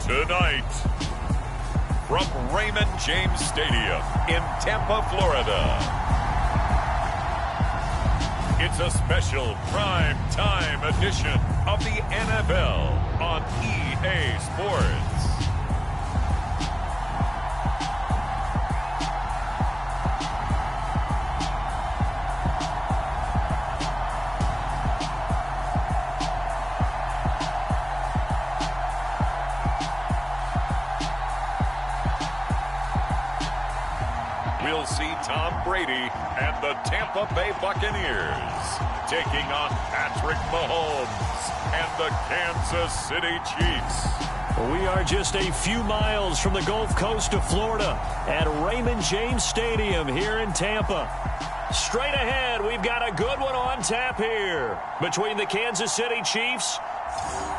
Tonight, from Raymond James Stadium in Tampa, Florida, it's a special prime time edition of the NFL on EA Sports. We'll see Tom Brady and the Tampa Bay Buccaneers taking on Patrick Mahomes and the Kansas City Chiefs. We are just a few miles from the Gulf Coast of Florida at Raymond James Stadium here in Tampa. Straight ahead, we've got a good one on tap here between the Kansas City Chiefs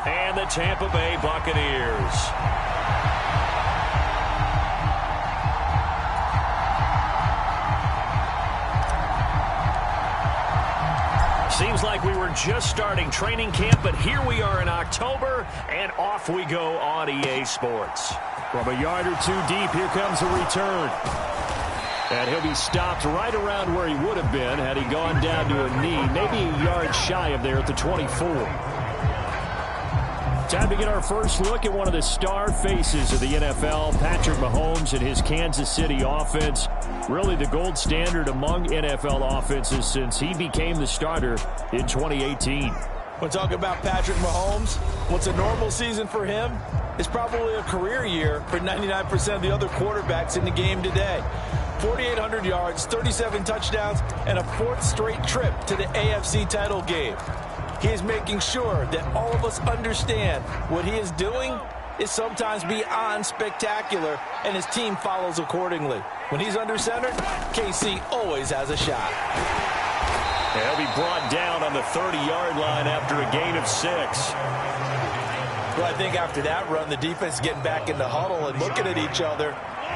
and the Tampa Bay Buccaneers. Seems like we were just starting training camp, but here we are in October, and off we go on EA Sports. From a yard or two deep, here comes a return. And he'll be stopped right around where he would have been had he gone down to a knee, maybe a yard shy of there at the 24. Time to get our first look at one of the star faces of the NFL, Patrick Mahomes and his Kansas City offense. Really the gold standard among NFL offenses since he became the starter in 2018. When talking about Patrick Mahomes, what's a normal season for him is probably a career year for 99% of the other quarterbacks in the game today. 4,800 yards, 37 touchdowns, and a fourth straight trip to the AFC title game. He is making sure that all of us understand what he is doing is sometimes beyond spectacular, and his team follows accordingly. When he's under center, KC always has a shot. He'll be brought down on the 30-yard line after a gain of 6. Well, I think after that run, the defense is getting back in the huddle and looking at each other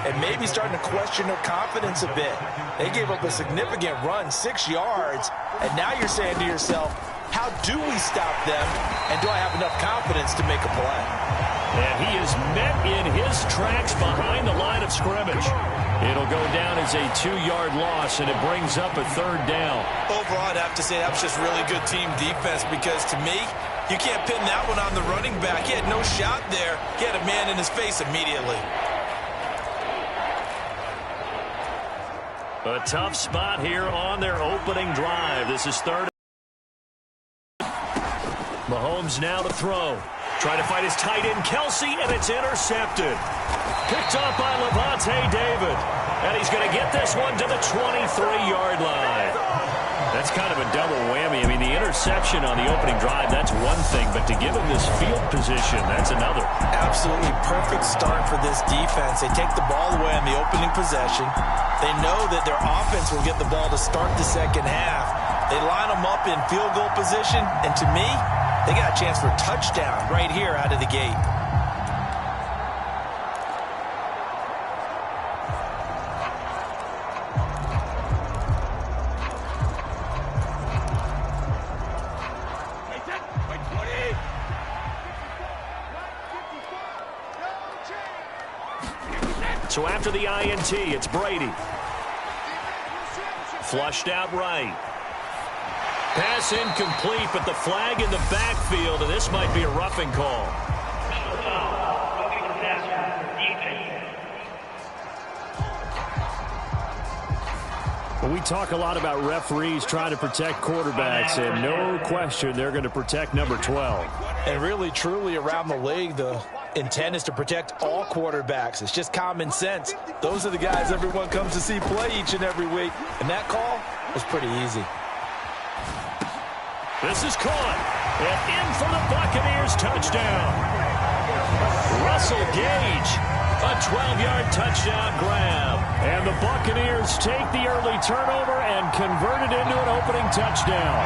and maybe starting to question their confidence a bit. They gave up a significant run, 6 yards, and now you're saying to yourself, how do we stop them, and do I have enough confidence to make a play? And he is met in his tracks behind the line of scrimmage. It'll go down as a 2-yard loss, and it brings up a 3rd down. Overall, I'd have to say that was just really good team defense because, to me, you can't pin that one on the running back. He had no shot there. He had a man in his face immediately. A tough spot here on their opening drive. This is 3rd. Mahomes now to throw. Trying to fight his tight end, Kelsey, and it's intercepted. Picked up by Levante David. And he's going to get this one to the 23-yard line. That's kind of a double whammy. I mean, the interception on the opening drive, that's one thing. But to give him this field position, that's another. Absolutely perfect start for this defense. They take the ball away on the opening possession. They know that their offense will get the ball to start the second half. They line them up in field goal position. And to me, they got a chance for a touchdown right here out of the gate. So after the INT, it's Brady. Flushed out right. Pass incomplete, but the flag in the backfield, and this might be a roughing call. Well, we talk a lot about referees trying to protect quarterbacks, and no question they're going to protect number 12. And really, truly, around the league, the intent is to protect all quarterbacks. It's just common sense. Those are the guys everyone comes to see play each and every week, and that call was pretty easy. This is caught, and in for the Buccaneers touchdown. Russell Gage, a 12-yard touchdown grab. And the Buccaneers take the early turnover and convert it into an opening touchdown.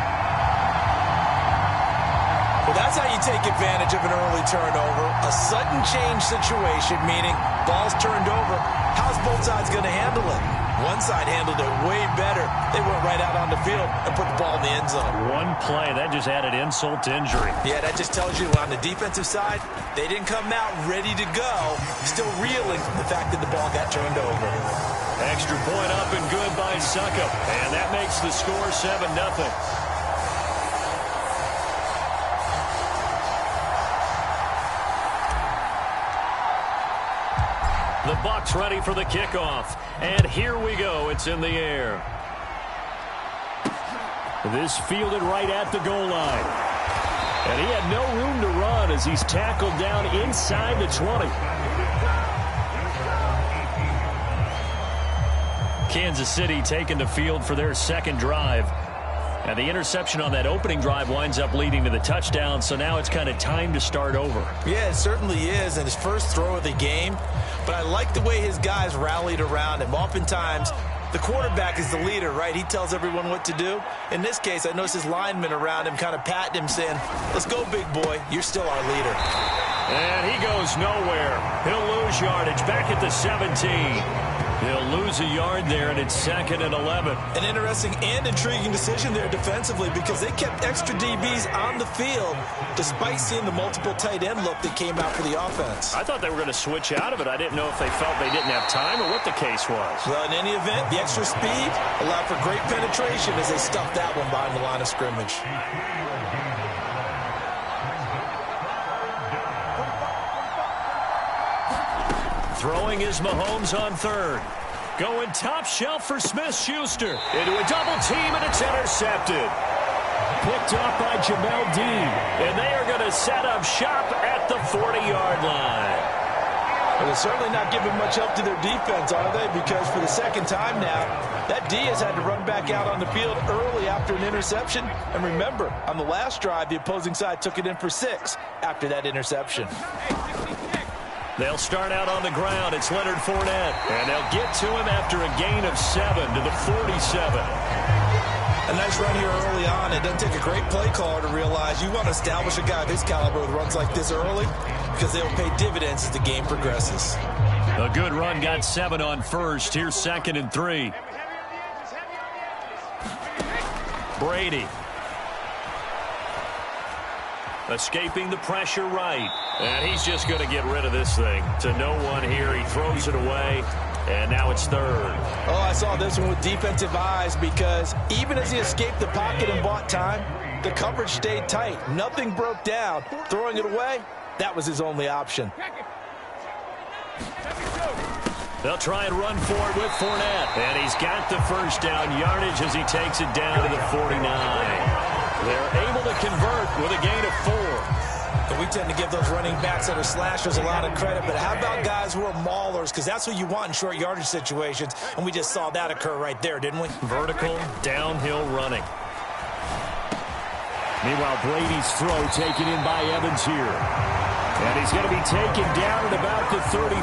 Well, that's how you take advantage of an early turnover. A sudden change situation, meaning ball's turned over. How's both sides going to handle it? One side handled it way better. They went right out on the field and put the ball in the end zone. One play, that just added insult to injury. Yeah, that just tells you on the defensive side, they didn't come out ready to go, still reeling from the fact that the ball got turned over. Extra point up and good by Succop. And that makes the score 7-0. The Bucs ready for the kickoff. And here we go. It's in the air. This fielded right at the goal line. And he had no room to run as he's tackled down inside the 20. Kansas City taking the field for their second drive. And the interception on that opening drive winds up leading to the touchdown, so now it's kind of time to start over. Yeah, it certainly is, and his first throw of the game. But I like the way his guys rallied around him. Oftentimes, the quarterback is the leader, right? He tells everyone what to do. In this case, I noticed his linemen around him kind of patting him, saying, let's go, big boy. You're still our leader. And he goes nowhere. He'll lose yardage back at the 17. He'll lose a yard there, and it's 2nd and 11. An interesting and intriguing decision there defensively because they kept extra DBs on the field despite seeing the multiple tight end look that came out for the offense. I thought they were going to switch out of it. I didn't know if they felt they didn't have time or what the case was. Well, in any event, the extra speed allowed for great penetration as they stuffed that one behind the line of scrimmage. Throwing is Mahomes on third. Going top shelf for Smith-Schuster. Into a double team, and it's intercepted. Picked off by Jamel Dean. And they are going to set up shop at the 40-yard line. Well, they're certainly not giving much help to their defense, are they? Because for the second time now, that D has had to run back out on the field early after an interception. And remember, on the last drive, the opposing side took it in for 6 after that interception. They'll start out on the ground. It's Leonard Fournette. And they'll get to him after a gain of 7 to the 47. A nice run here early on. It doesn't take a great play caller to realize you want to establish a guy of his caliber with runs like this early because they'll pay dividends as the game progresses. A good run got 7 on first. Here's 2nd and 3. Brady. Escaping the pressure right. And he's just going to get rid of this thing. To no one here. He throws it away. And now it's 3rd. Oh, I saw this one with defensive eyes because even as he escaped the pocket and bought time, the coverage stayed tight. Nothing broke down. Throwing it away, that was his only option. They'll try and run for it with Fournette. And he's got the first down yardage as he takes it down to the 49. They're able to convert with a gain of 4. And we tend to give those running backs that are slashers a lot of credit, but how about guys who are maulers? Because that's what you want in short yardage situations, and we just saw that occur right there, didn't we? Vertical, downhill running. Meanwhile, Brady's throw taken in by Evans here. And he's going to be taken down at about the 33.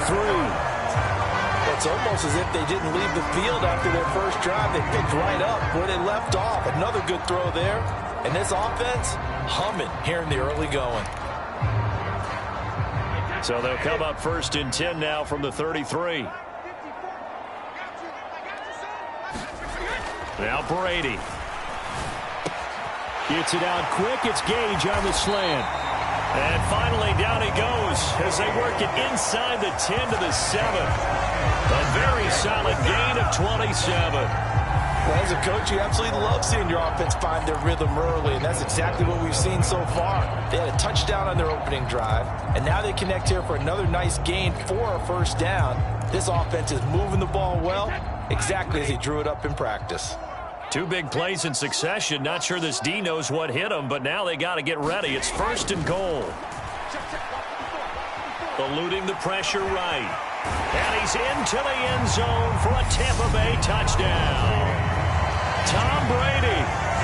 It's almost as if they didn't leave the field after their first drive. They picked right up where they left off. Another good throw there. And this offense, humming here in the early going. So they'll come up 1st and 10 now from the 33. Now Brady. Gets it out quick. It's Gage on the slant. And finally down he goes as they work it inside the 10 to the 7. A very solid gain of 27. Well, as a coach, you absolutely love seeing your offense find their rhythm early, and that's exactly what we've seen so far. They had a touchdown on their opening drive, and now they connect here for another nice gain for a first down. This offense is moving the ball well, exactly as he drew it up in practice. 2 big plays in succession. Not sure this D knows what hit him, but now they got to get ready. It's 1st and goal. Eluding the pressure right. And he's into the end zone for a Tampa Bay touchdown. Tom Brady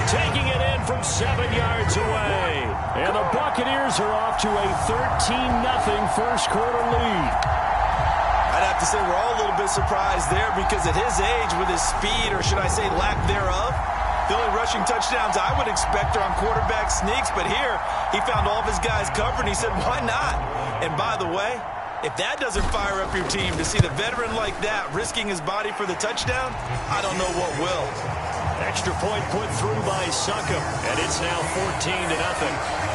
taking it in from 7 yards away. And the Buccaneers are off to a 13-0 first quarter lead. I'd have to say we're all a little bit surprised there because at his age, with his speed, or should I say lack thereof, the only rushing touchdowns I would expect are on quarterback sneaks. But here, he found all of his guys covered, and he said, why not? And by the way, If that doesn't fire up your team to see the veteran like that risking his body for the touchdown, I don't know what will. Extra point put through by Succop, and it's now 14-0.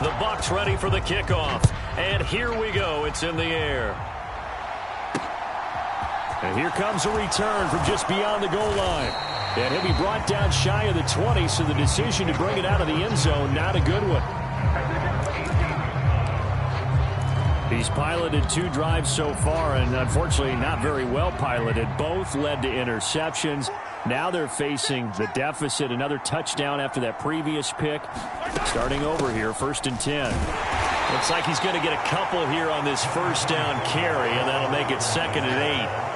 The Bucs ready for the kickoff. And here we go. It's in the air. And here comes a return from just beyond the goal line. And he'll be brought down shy of the 20, so the decision to bring it out of the end zone, not a good one. He's piloted 2 drives so far, and unfortunately not very well piloted. Both led to interceptions. Now they're facing the deficit. Another touchdown after that previous pick. Starting over here, 1st and 10. Looks like he's going to get a couple here on this first down carry, and that'll make it 2nd and 8.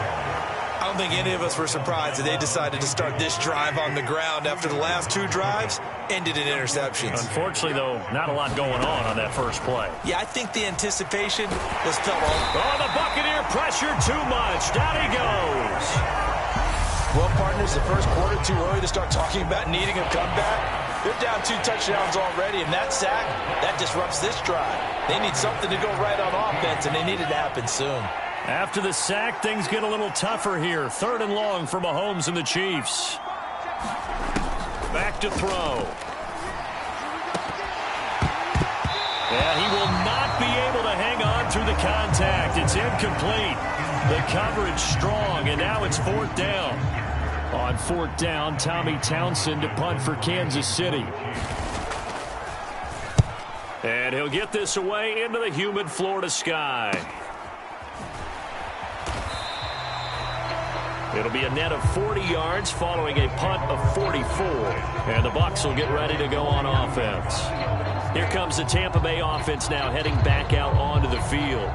I don't think any of us were surprised that they decided to start this drive on the ground after the last 2 drives ended in interceptions. Unfortunately, though, not a lot going on that first play. Yeah, I think the anticipation was felt. Oh, the Buccaneer pressure too much. Down he goes. Well, partners, the first quarter too early to start talking about needing a comeback. They're down 2 touchdowns already, and that sack, that disrupts this drive. They need something to go right on offense, and they need it to happen soon. After the sack, things get a little tougher here. 3rd and long for Mahomes and the Chiefs. Back to throw. And he will not be able to hang on through the contact. It's incomplete. The coverage strong, and now it's 4th down. On 4th down, Tommy Townsend to punt for Kansas City. And he'll get this away into the humid Florida sky. It'll be a net of 40 yards following a punt of 44. And the Bucs will get ready to go on offense. Here comes the Tampa Bay offense now heading back out onto the field.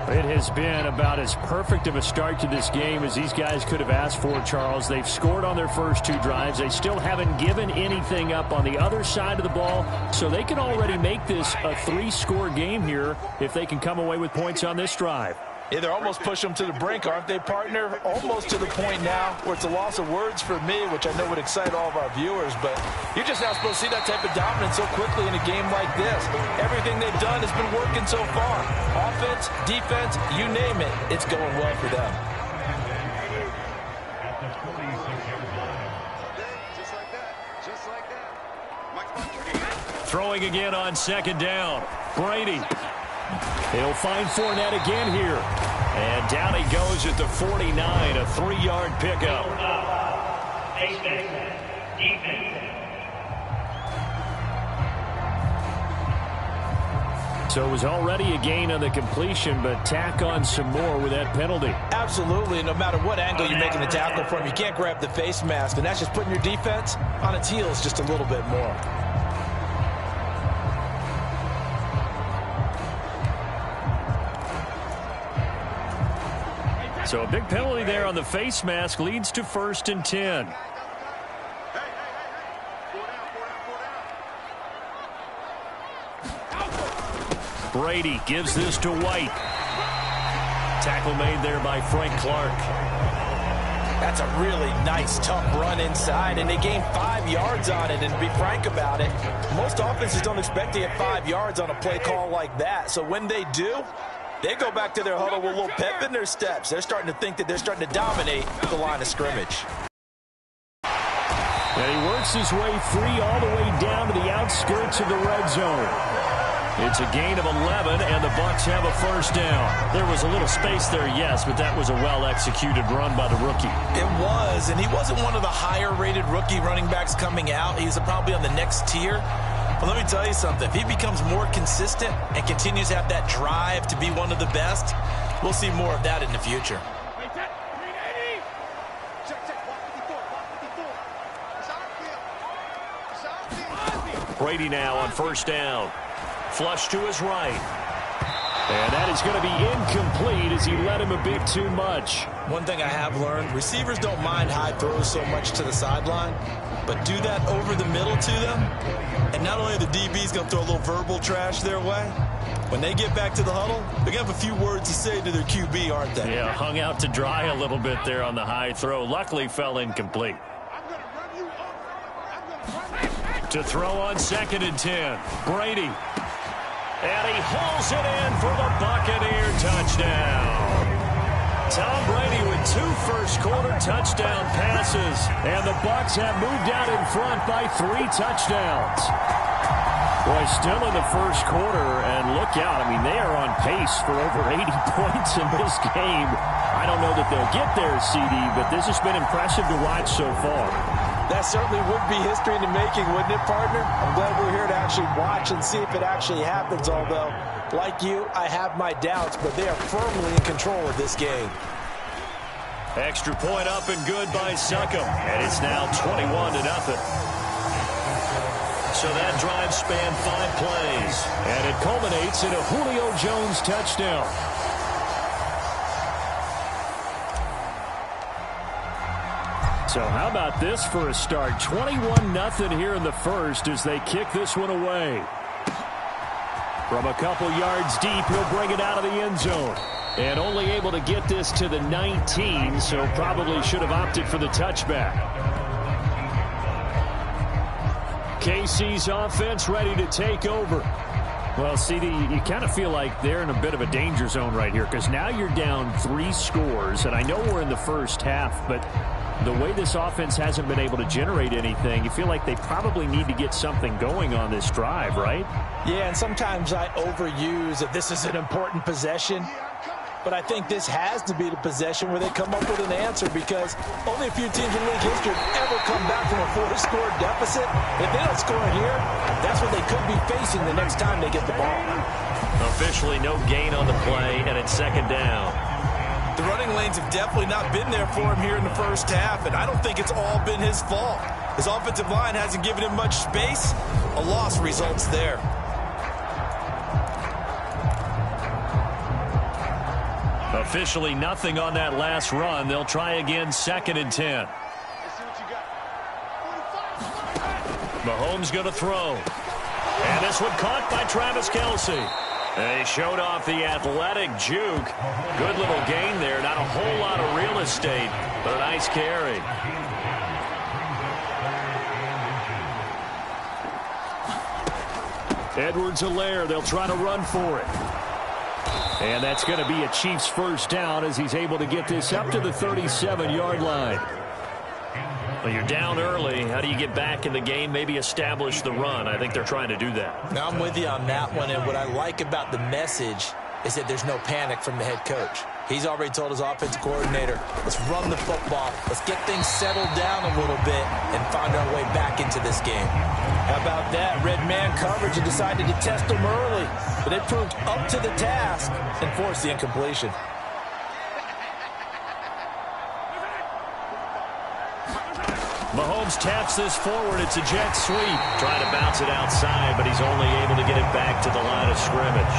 It has been about as perfect of a start to this game as these guys could have asked for, Charles. They've scored on their first 2 drives. They still haven't given anything up on the other side of the ball, so they can already make this a 3-score game here if they can come away with points on this drive. Yeah, they're almost pushing them to the brink, aren't they, partner? Almost to the point now where it's a loss of words for me, which I know would excite all of our viewers, but you're just not supposed to see that type of dominance so quickly in a game like this. Everything they've done has been working so far. Offense, defense, you name it, it's going well for them. Throwing again on 2nd down. Brady. He'll find Fournette again here. And down he goes at the 49, a 3-yard pickup. So it was already a gain on the completion, but tack on some more with that penalty. Absolutely. No matter what angle you're making the tackle from, you can't grab the face mask, and that's just putting your defense on its heels just a little bit more. So a big penalty there on the face mask leads to 1st and 10. Brady gives this to White. Tackle made there by Frank Clark. That's a really nice, tough run inside, and they gained 5 yards on it. And to be frank about it, most offenses don't expect to get 5 yards on a play call like that. So when they do, they go back to their huddle with a little pep in their steps. They're starting to think that they're starting to dominate the line of scrimmage. And he works his way free all the way down to the outskirts of the red zone. It's a gain of 11, and the Bucs have a 1st down. There was a little space there, yes, but that was a well-executed run by the rookie. It was, and he wasn't one of the higher-rated rookie running backs coming out. He's probably on the next tier. But let me tell you something. If he becomes more consistent and continues to have that drive to be one of the best, we'll see more of that in the future. Brady now on 1st down. Flush to his right. And that is going to be incomplete as he led him a bit too much. One thing I have learned, receivers don't mind high throws so much to the sideline, but do that over the middle to them, and not only are the DBs going to throw a little verbal trash their way, When they get back to the huddle, they're going to have a few words to say to their QB, aren't they? Yeah, hung out to dry a little bit there on the high throw. Luckily fell incomplete. To throw on 2nd and 10. Brady. And he hauls it in for the Buccaneer touchdown. Tom Brady with 2 first-quarter touchdown passes. And the Bucs have moved out in front by 3 touchdowns. Boy, still in the first quarter, and look out. I mean, they are on pace for over 80 points in this game. I don't know that they'll get there, CD, but this has been impressive to watch so far. That certainly would be history in the making, wouldn't it, partner? I'm glad we're here to actually watch and see if it actually happens, although, like you, I have my doubts, but they are firmly in control of this game. Extra point up and good by Succop, and it's now 21-0. So that drive spanned 5 plays, and it culminates in a Julio Jones touchdown. So how about this for a start? 21-0 here in the first as they kick this one away. From a couple yards deep, he'll bring it out of the end zone. And only able to get this to the 19, so probably should have opted for the touchback. KC's offense ready to take over. Well, CD, you kind of feel like they're in a bit of a danger zone right here because now you're down 3 scores, and I know we're in the first half, but the way this offense hasn't been able to generate anything, you feel like they probably need to get something going on this drive, right? Yeah, and sometimes I overuse that this is an important possession. But I think this has to be the possession where they come up with an answer because only a few teams in league history have ever come back from a 4-score deficit. If they don't score here, that's what they could be facing the next time they get the ball. Officially no gain on the play, and it's 2nd down. The running lanes have definitely not been there for him here in the first half, and I don't think it's all been his fault. His offensive line hasn't given him much space. A loss results there. Officially nothing on that last run. They'll try again 2nd and 10. Mahomes going to throw. And this one caught by Travis Kelce. They showed off the athletic juke. Good little gain there. Not a whole lot of real estate, but a nice carry. Edwards-Helaire, they'll try to run for it. And that's going to be a Chiefs first down as he's able to get this up to the 37-yard line. Well, you're down early. How do you get back in the game? Maybe establish the run. I think they're trying to do that. Now, I'm with you on that one, and what I like about the message is that there's no panic from the head coach. He's already told his offensive coordinator, let's run the football. Let's get things settled down a little bit and find our way back into this game. How about that? Red man coverage and decided to test them early. But they proved up to the task and forced the incompletion. Mahomes taps this forward. It's a jet sweep. Trying to bounce it outside, but he's only able to get it back to the line of scrimmage.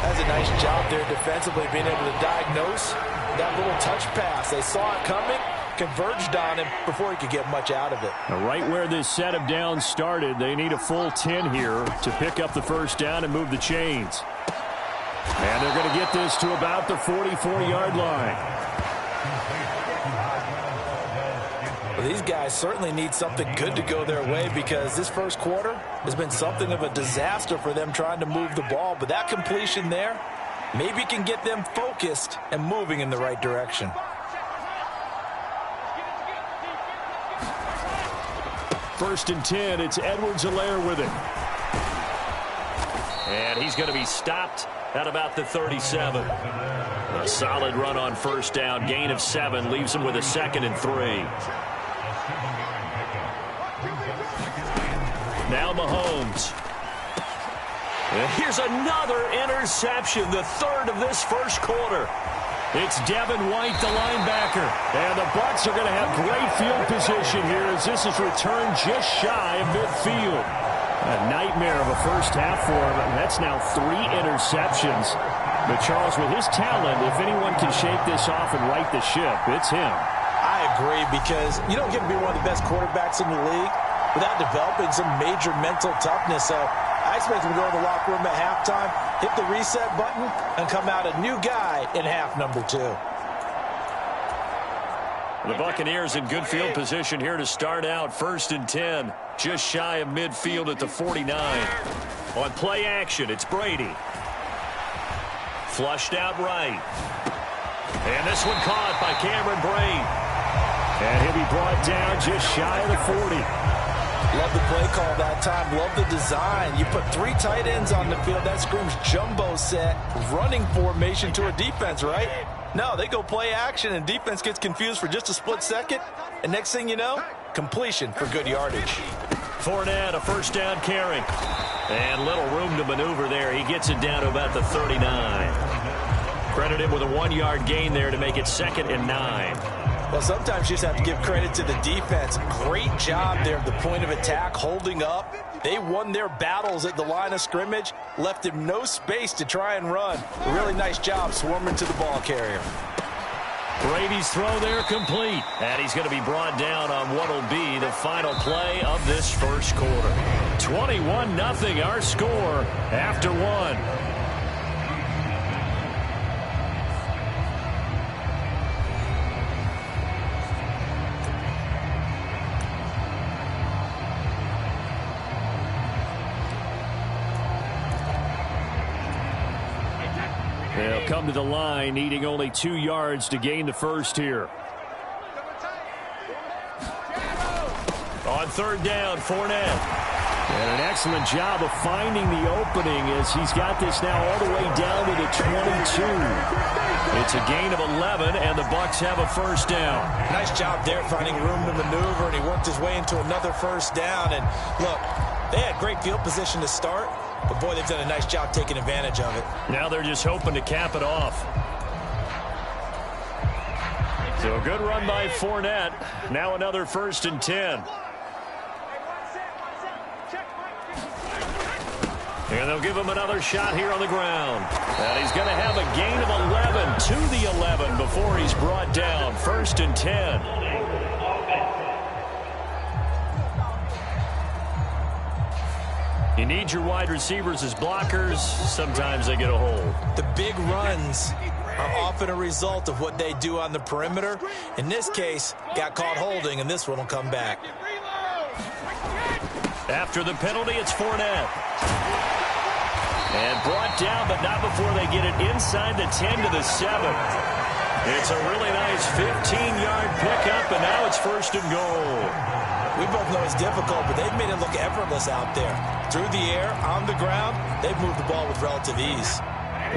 That's a nice job there defensively, being able to diagnose that little touch pass. They saw it coming, converged on him before he could get much out of it. Now, right where this set of downs started, they need a full 10 here to pick up the first down and move the chains. And they're going to get this to about the 44-yard line. Well, these guys certainly need something good to go their way because this first quarter has been something of a disaster for them trying to move the ball. But that completion there maybe can get them focused and moving in the right direction. First and 10, it's Edwards-Helaire with it. And he's going to be stopped at about the 37. A solid run on first down, gain of 7, leaves him with a 2nd and 3. Now Mahomes. And here's another interception, the 3rd of this first quarter. It's Devin White, the linebacker. And the Bucs are going to have great field position here as this is returned just shy of midfield. A nightmare of a first half for him. And that's now 3 interceptions. But Charles, with his talent, if anyone can shake this off and right the ship, it's him. I agree because you don't get to be one of the best quarterbacks in the league without developing some major mental toughness. So I expect him to go to the locker room at halftime, hit the reset button, and come out a new guy in half number 2. The Buccaneers in good field position here to start out. 1st and 10, just shy of midfield at the 49. On play action, it's Brady. Flushed out right. And this one caught by Cameron Brate. And he'll be brought down just shy of the 40. Love the play call that time. Love the design. You put 3 tight ends on the field. That screams jumbo set, running formation to a defense, right? No, they go play action, and defense gets confused for just a split second. And next thing you know, completion for good yardage. Fournette, a 1st down carry. And little room to maneuver there. He gets it down to about the 39. Credit him with a 1-yard gain there to make it 2nd and 9. Well, sometimes you just have to give credit to the defense. Great job there at the point of attack, holding up. They won their battles at the line of scrimmage, left him no space to try and run. A really nice job swarming to the ball carrier. Brady's throw there complete. And he's going to be brought down on what will be the final play of this first quarter. 21-0 our score after 1. They'll come to the line, needing only 2 yards to gain the first here. On 3rd down, Fournette. And an excellent job of finding the opening as he's got this now all the way down to the 22. It's a gain of 11, and the Bucs have a 1st down. Nice job there finding room to maneuver, and he worked his way into another 1st down. And look, they had great field position to start, but boy, they've done a nice job taking advantage of it. Now they're just hoping to cap it off. So a good run by Fournette. Now another 1st and 10. And they'll give him another shot here on the ground. And he's going to have a gain of 11 to the 11 before he's brought down. 1st and 10. You need your wide receivers as blockers. Sometimes they get a hold. The big runs are often a result of what they do on the perimeter. In this case, got caught holding, and this one will come back. After the penalty, it's Fournette. And brought down, but not before they get it inside the 10 to the 7. It's a really nice 15-yard pickup, and now it's 1st and goal. We both know it's difficult, but they've made it look effortless out there. Through the air, on the ground, they've moved the ball with relative ease.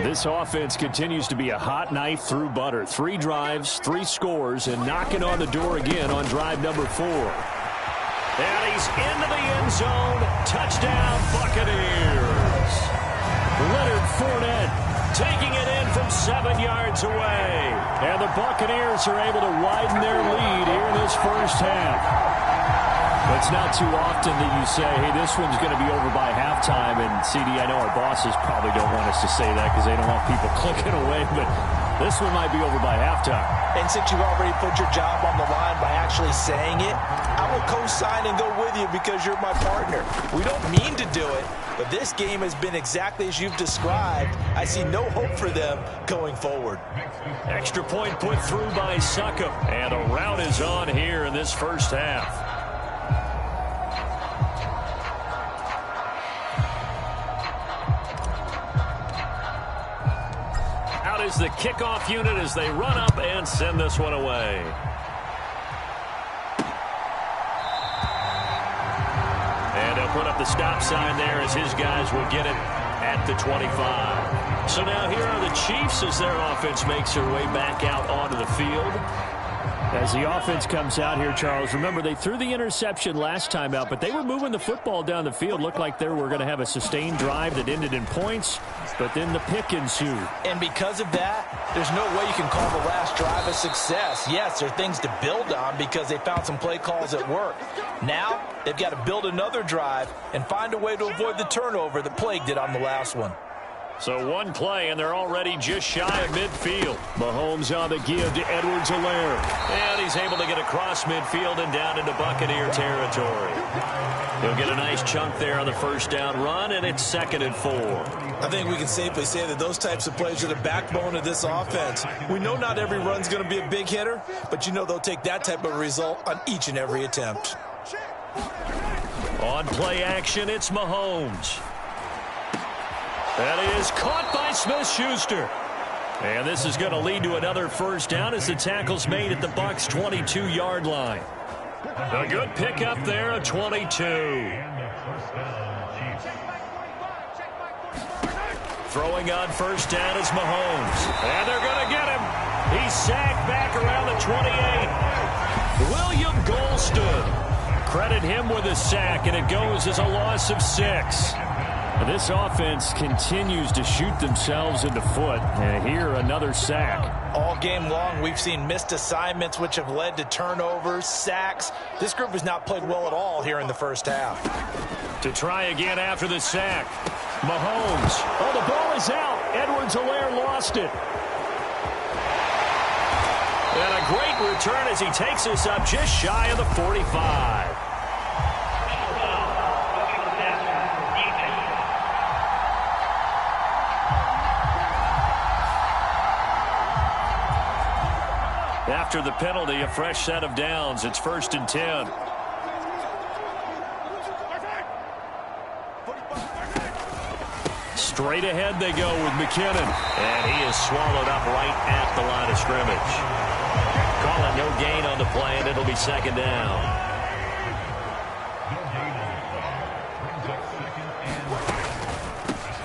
This offense continues to be a hot knife through butter. 3 drives, 3 scores, and knocking on the door again on drive number 4. And he's into the end zone. Touchdown, Buccaneers. Leonard Fournette taking it in from 7 yards away. And the Buccaneers are able to widen their lead here in this first half. It's not too often that you say, hey, this one's going to be over by halftime. And, CD, I know our bosses probably don't want us to say that because they don't want people clicking away. But this one might be over by halftime. And since you've already put your job on the line by actually saying it, I will co-sign and go with you because you're my partner. We don't mean to do it, but this game has been exactly as you've described. I see no hope for them going forward. Extra point put through by Succop. And a rout is on here in this first half. Is the kickoff unit as they run up and send this one away. And they'll put up the stop sign there as his guys will get it at the 25. So now here are the Chiefs as their offense makes their way back out onto the field. As the offense comes out here, Charles, remember they threw the interception last time out, but they were moving the football down the field. Looked like they were going to have a sustained drive that ended in points, but then the pick ensued. And because of that, there's no way you can call the last drive a success. Yes, there are things to build on because they found some play calls at work. Now, they've got to build another drive and find a way to avoid the turnover that plagued it on the last one. So one play, and they're already just shy of midfield. Mahomes on the give to Edwards-Helaire. And he's able to get across midfield and down into Buccaneer territory. He'll get a nice chunk there on the first down run, and it's 2nd and 4. I think we can safely say that those types of plays are the backbone of this offense. We know not every run's going to be a big hitter, but you know they'll take that type of result on each and every attempt. On play action, it's Mahomes. That is caught by Smith-Schuster. And this is going to lead to another first down as the tackle's made at the Bucs' 22-yard line. A good pickup there, a 22. Throwing on first down is Mahomes. And they're going to get him. He's sacked back around the 28. William Golston. Credit him with a sack, and it goes as a loss of 6. This offense continues to shoot themselves in the foot. And here, another sack. All game long, we've seen missed assignments, which have led to turnovers, sacks. This group has not played well at all here in the first half. To try again after the sack. Mahomes. Oh, the ball is out. Edwards-Helaire lost it. And a great return as he takes us up just shy of the 45. After the penalty, a fresh set of downs. It's 1st and 10. Straight ahead they go with McKinnon. And he is swallowed up right at the line of scrimmage. Call it no gain on the play, and it'll be 2nd down.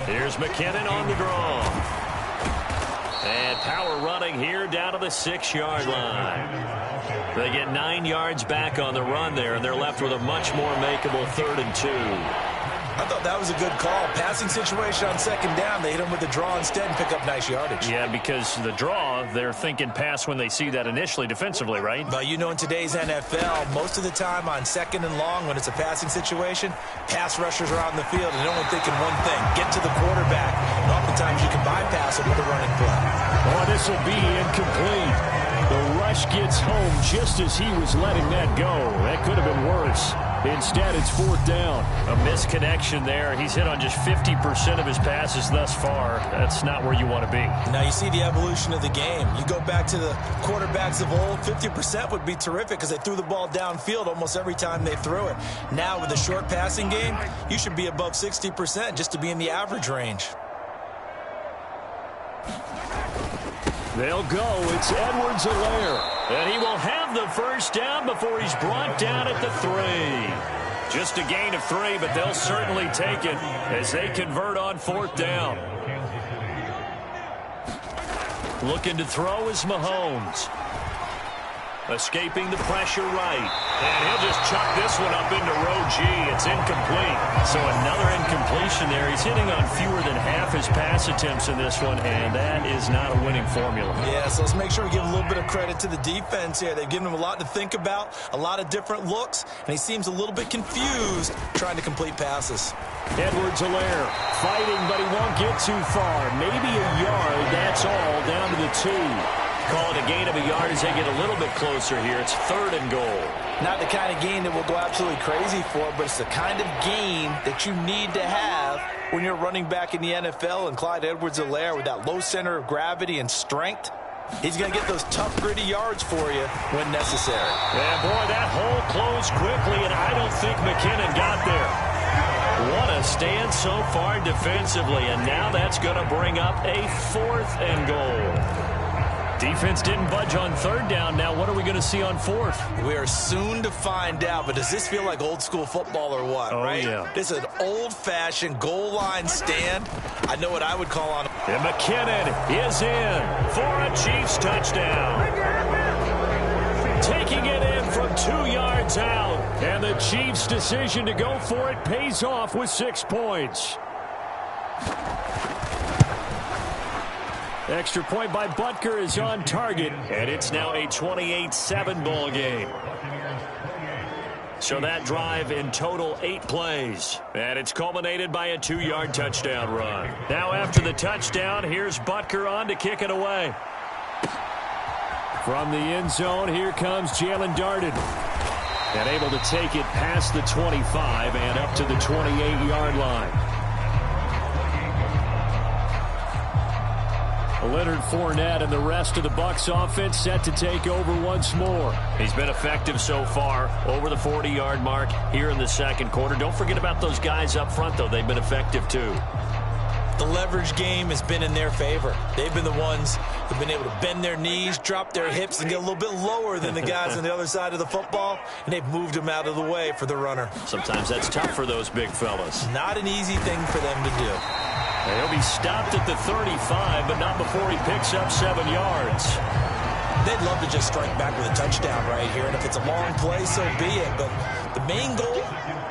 Here's McKinnon on the draw. And power running here down to the 6-yard line. They get 9 yards back on the run there, and they're left with a much more makeable 3rd and 2. I thought that was a good call. Passing situation on 2nd down. They hit him with the draw instead and pick up nice yardage. Yeah, because the draw, they're thinking pass when they see that initially defensively, right? But you know, in today's NFL, most of the time on 2nd and long, when it's a passing situation, pass rushers are on the field and they're only thinking one thing: get to the quarterback. And oftentimes you can bypass it with a running play. Oh, this will be incomplete. The rush gets home just as he was letting that go. That could have been worse. Instead, it's 4th down. A misconnection there. He's hit on just 50% of his passes thus far. That's not where you want to be. Now you see the evolution of the game. You go back to the quarterbacks of old, 50% would be terrific because they threw the ball downfield almost every time they threw it. Now with the short passing game, you should be above 60% just to be in the average range. They'll go. It's Edwards-Helaire. And he will have the first down before he's brought down at the 3. Just a gain of 3, but they'll certainly take it as they convert on 4th down. Looking to throw is Mahomes. Escaping the pressure right. And he'll just chuck this one up into row G. It's incomplete. So another incompletion there. He's hitting on fewer than half his pass attempts in this one, and that is not a winning formula. Yeah, so let's make sure we give a little bit of credit to the defense here. They've given him a lot to think about, a lot of different looks, and he seems a little bit confused trying to complete passes. Edwards-Helaire fighting, but he won't get too far. Maybe a yard, that's all, down to the 2. Call it a gain of a yard as they get a little bit closer here. It's 3rd and goal. Not the kind of gain that we'll go absolutely crazy for, but it's the kind of gain that you need to have when you're running back in the NFL. And Clyde Edwards-Helaire, with that low center of gravity and strength, he's going to get those tough, gritty yards for you when necessary. Yeah, boy, that hole closed quickly, and I don't think McKinnon got there. What a stand so far defensively, and now that's going to bring up a 4th and goal. Defense didn't budge on 3rd down. Now what are we going to see on 4th? We are soon to find out, but does this feel like old school football or what, right? Yeah. This is an old-fashioned goal line stand. I know what I would call on. And McKinnon is in for a Chiefs touchdown. Taking it in from 2 yards out. And the Chiefs' decision to go for it pays off with 6 points. Extra point by Butker is on target. And it's now a 28-7 ball game. So that drive in total 8 plays. And it's culminated by a 2-yard touchdown run. Now after the touchdown, here's Butker on to kick it away. From the end zone, here comes Jalen Darden. And able to take it past the 25 and up to the 28-yard line. Leonard Fournette and the rest of the Bucs offense set to take over once more. He's been effective so far, over the 40-yard mark here in the second quarter. Don't forget about those guys up front, though. They've been effective, too. The leverage game has been in their favor. They've been the ones who've been able to bend their knees, drop their hips, and get a little bit lower than the guys on the other side of the football, and they've moved them out of the way for the runner. Sometimes that's tough for those big fellas. Not an easy thing for them to do. He'll be stopped at the 35, but not before he picks up 7 yards. They'd love to just strike back with a touchdown right here, and if it's a long play, so be it. But the main goal,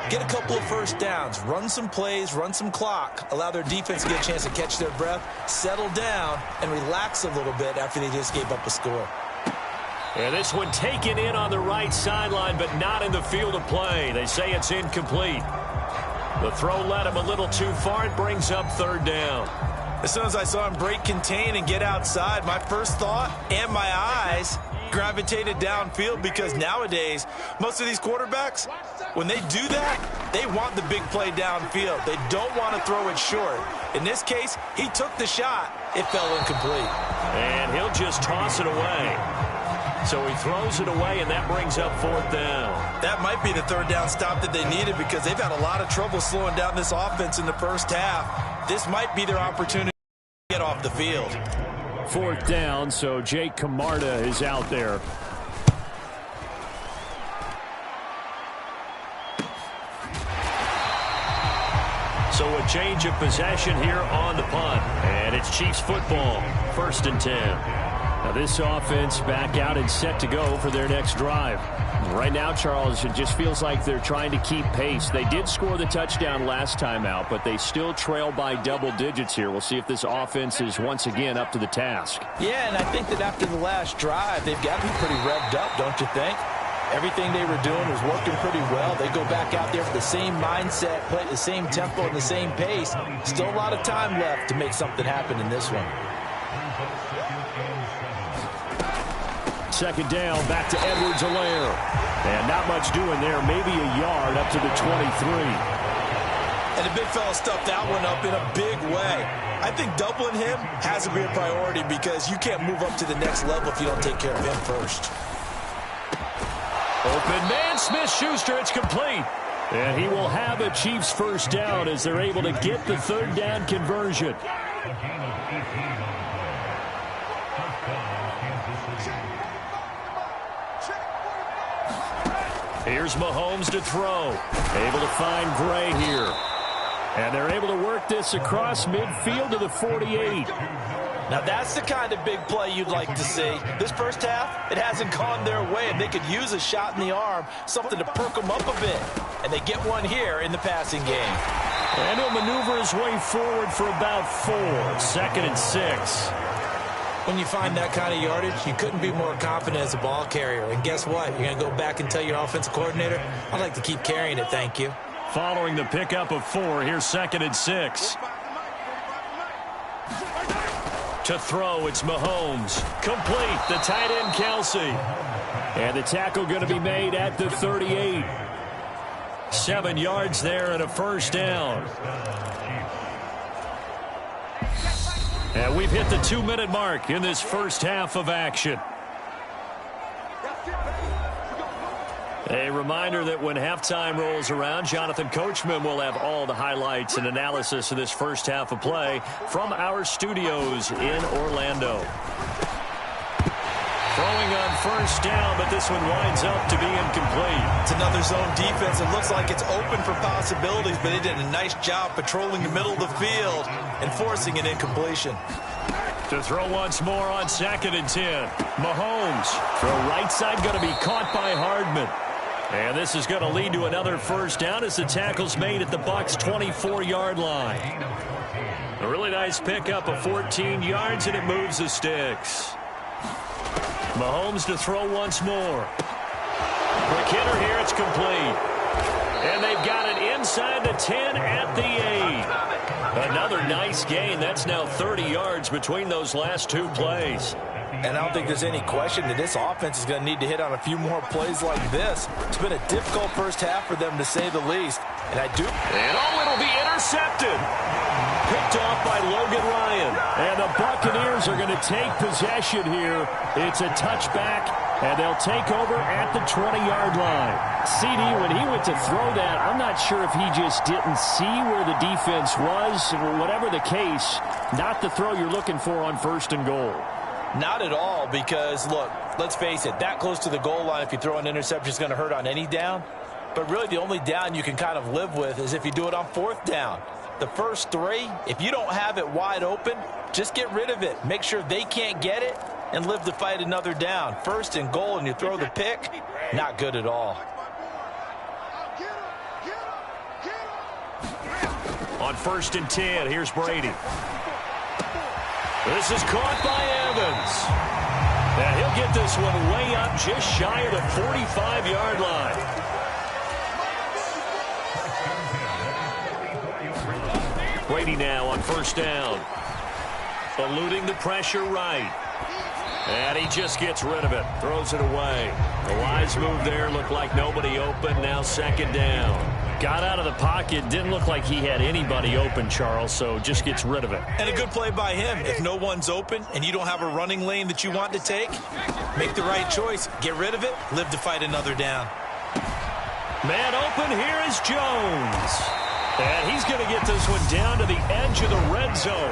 get a couple of first downs, run some plays, run some clock, allow their defense to get a chance to catch their breath, settle down, and relax a little bit after they just gave up a score. And this one taken in on the right sideline, but not in the field of play. They say it's incomplete. The throw led him a little too far. It brings up 3rd down. As soon as I saw him break contain and get outside, my first thought and my eyes gravitated downfield, because nowadays, most of these quarterbacks, when they do that, they want the big play downfield. They don't want to throw it short. In this case, he took the shot. It fell incomplete. And he'll just toss it away. So he throws it away, and that brings up 4th down. That might be the 3rd down stop that they needed, because they've had a lot of trouble slowing down this offense in the first half. This might be their opportunity to get off the field. 4th down, so Jake Camarda is out there. So a change of possession here on the punt. And it's Chiefs football, 1st and 10. Now this offense back out and set to go for their next drive. Right now, Charles, it just feels like they're trying to keep pace. They did score the touchdown last time out, but they still trail by double digits here. We'll see if this offense is once again up to the task. Yeah, and I think that after the last drive, they've got to be pretty revved up, don't you think? Everything they were doing was working pretty well. They go back out there with the same mindset, play at the same tempo and the same pace. Still a lot of time left to make something happen in this one. 2nd down, back to Edwards-Helaire. And not much doing there, maybe a yard up to the 23. And the big fella stuffed that one up in a big way. I think doubling him has to be a priority, because you can't move up to the next level if you don't take care of him first. Open man, Smith-Schuster, it's complete. And he will have a Chiefs 1st down as they're able to get the 3rd down conversion. Here's Mahomes to throw. Able to find Gray here. And they're able to work this across midfield to the 48. Now that's the kind of big play you'd like to see. This first half, it hasn't gone their way, and they could use a shot in the arm, something to perk them up a bit. And they get one here in the passing game. And he'll maneuver his way forward for about 4. 2nd and 6. When you find that kind of yardage, you couldn't be more confident as a ball carrier. And guess what? You're going to go back and tell your offensive coordinator, I'd like to keep carrying it, thank you. Following the pickup of 4, here's 2nd and 6. To throw, it's Mahomes. Complete, the tight end, Kelsey. And the tackle going to be made at the 38. 7 yards there and a 1st down. And we've hit the 2-minute mark in this first half of action. A reminder that when halftime rolls around, Jonathan Coachman will have all the highlights and analysis of this first half of play from our studios in Orlando. Throwing on 1st down, but this one winds up to be incomplete. It's another zone defense. It looks like it's open for possibilities, but they did a nice job patrolling the middle of the field and forcing an incompletion. To throw once more on 2nd and 10. Mahomes. Throw right side going to be caught by Hardman. And this is going to lead to another 1st down as the tackle's made at the Bucs' 24-yard line. A really nice pickup of 14 yards, and it moves the sticks. Mahomes to throw once more. McKinnon here, it's complete. And they've got it inside the 10 at the 8. Another nice gain. That's now 30 yards between those last two plays. And I don't think there's any question that this offense is going to need to hit on a few more plays like this. It's been a difficult first half for them, to say the least. And it'll be intercepted. Picked off by Logan Ryan. And the Buccaneers are going to take possession here. It's a touchback, and they'll take over at the 20-yard line. CD, when he went to throw that, I'm not sure if he just didn't see where the defense was. Whatever the case, not the throw you're looking for on 1st and goal. Not at all, because, look, let's face it, that close to the goal line, if you throw an interception, is going to hurt on any down. But really, the only down you can kind of live with is if you do it on 4th down. The first 3, if you don't have it wide open, just get rid of it. Make sure they can't get it and live to fight another down. 1st and goal, and you throw the pick, not good at all. On 1st and 10, here's Brady. This is caught by Evans. And he'll get this one way up just shy of the 45-yard line. Brady now on 1st down. Eluding the pressure right. And he just gets rid of it. Throws it away. The wise move there. Looked like nobody open. Now 2nd down. Got out of the pocket. Didn't look like he had anybody open, Charles, so just gets rid of it. And a good play by him. If no one's open and you don't have a running lane that you want to take, make the right choice. Get rid of it. Live to fight another down. Man open. Here is Jones. And he's going to get this one down to the edge of the red zone.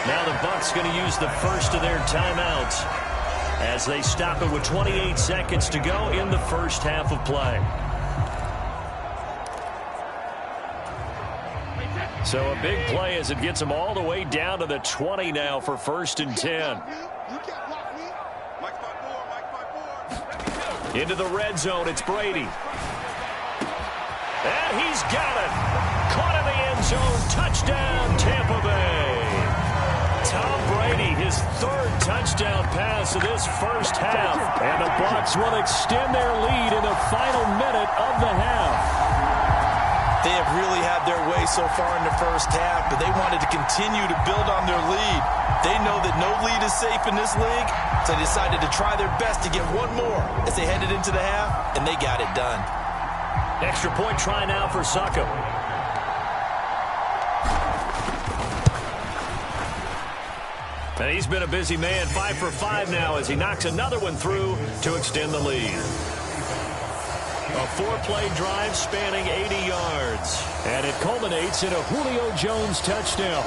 Now the Bucs going to use the first of their timeouts as they stop it with 28 seconds to go in the first half of play. So a big play as it gets them all the way down to the 20 now for 1st and 10. Into the red zone, it's Brady. And he's got it. Caught in the end zone. Touchdown, Tampa Bay. Tom Brady, his 3rd touchdown pass of this first half. And the Bucs will extend their lead in the final minute of the half. They have really had their way so far in the first half, but they wanted to continue to build on their lead. They know that no lead is safe in this league, so they decided to try their best to get one more as they headed into the half, and they got it done. Extra point try now for Suckup. And he's been a busy man, 5 for 5 now as he knocks another one through to extend the lead. A 4-play drive spanning 80 yards. And it culminates in a Julio Jones touchdown.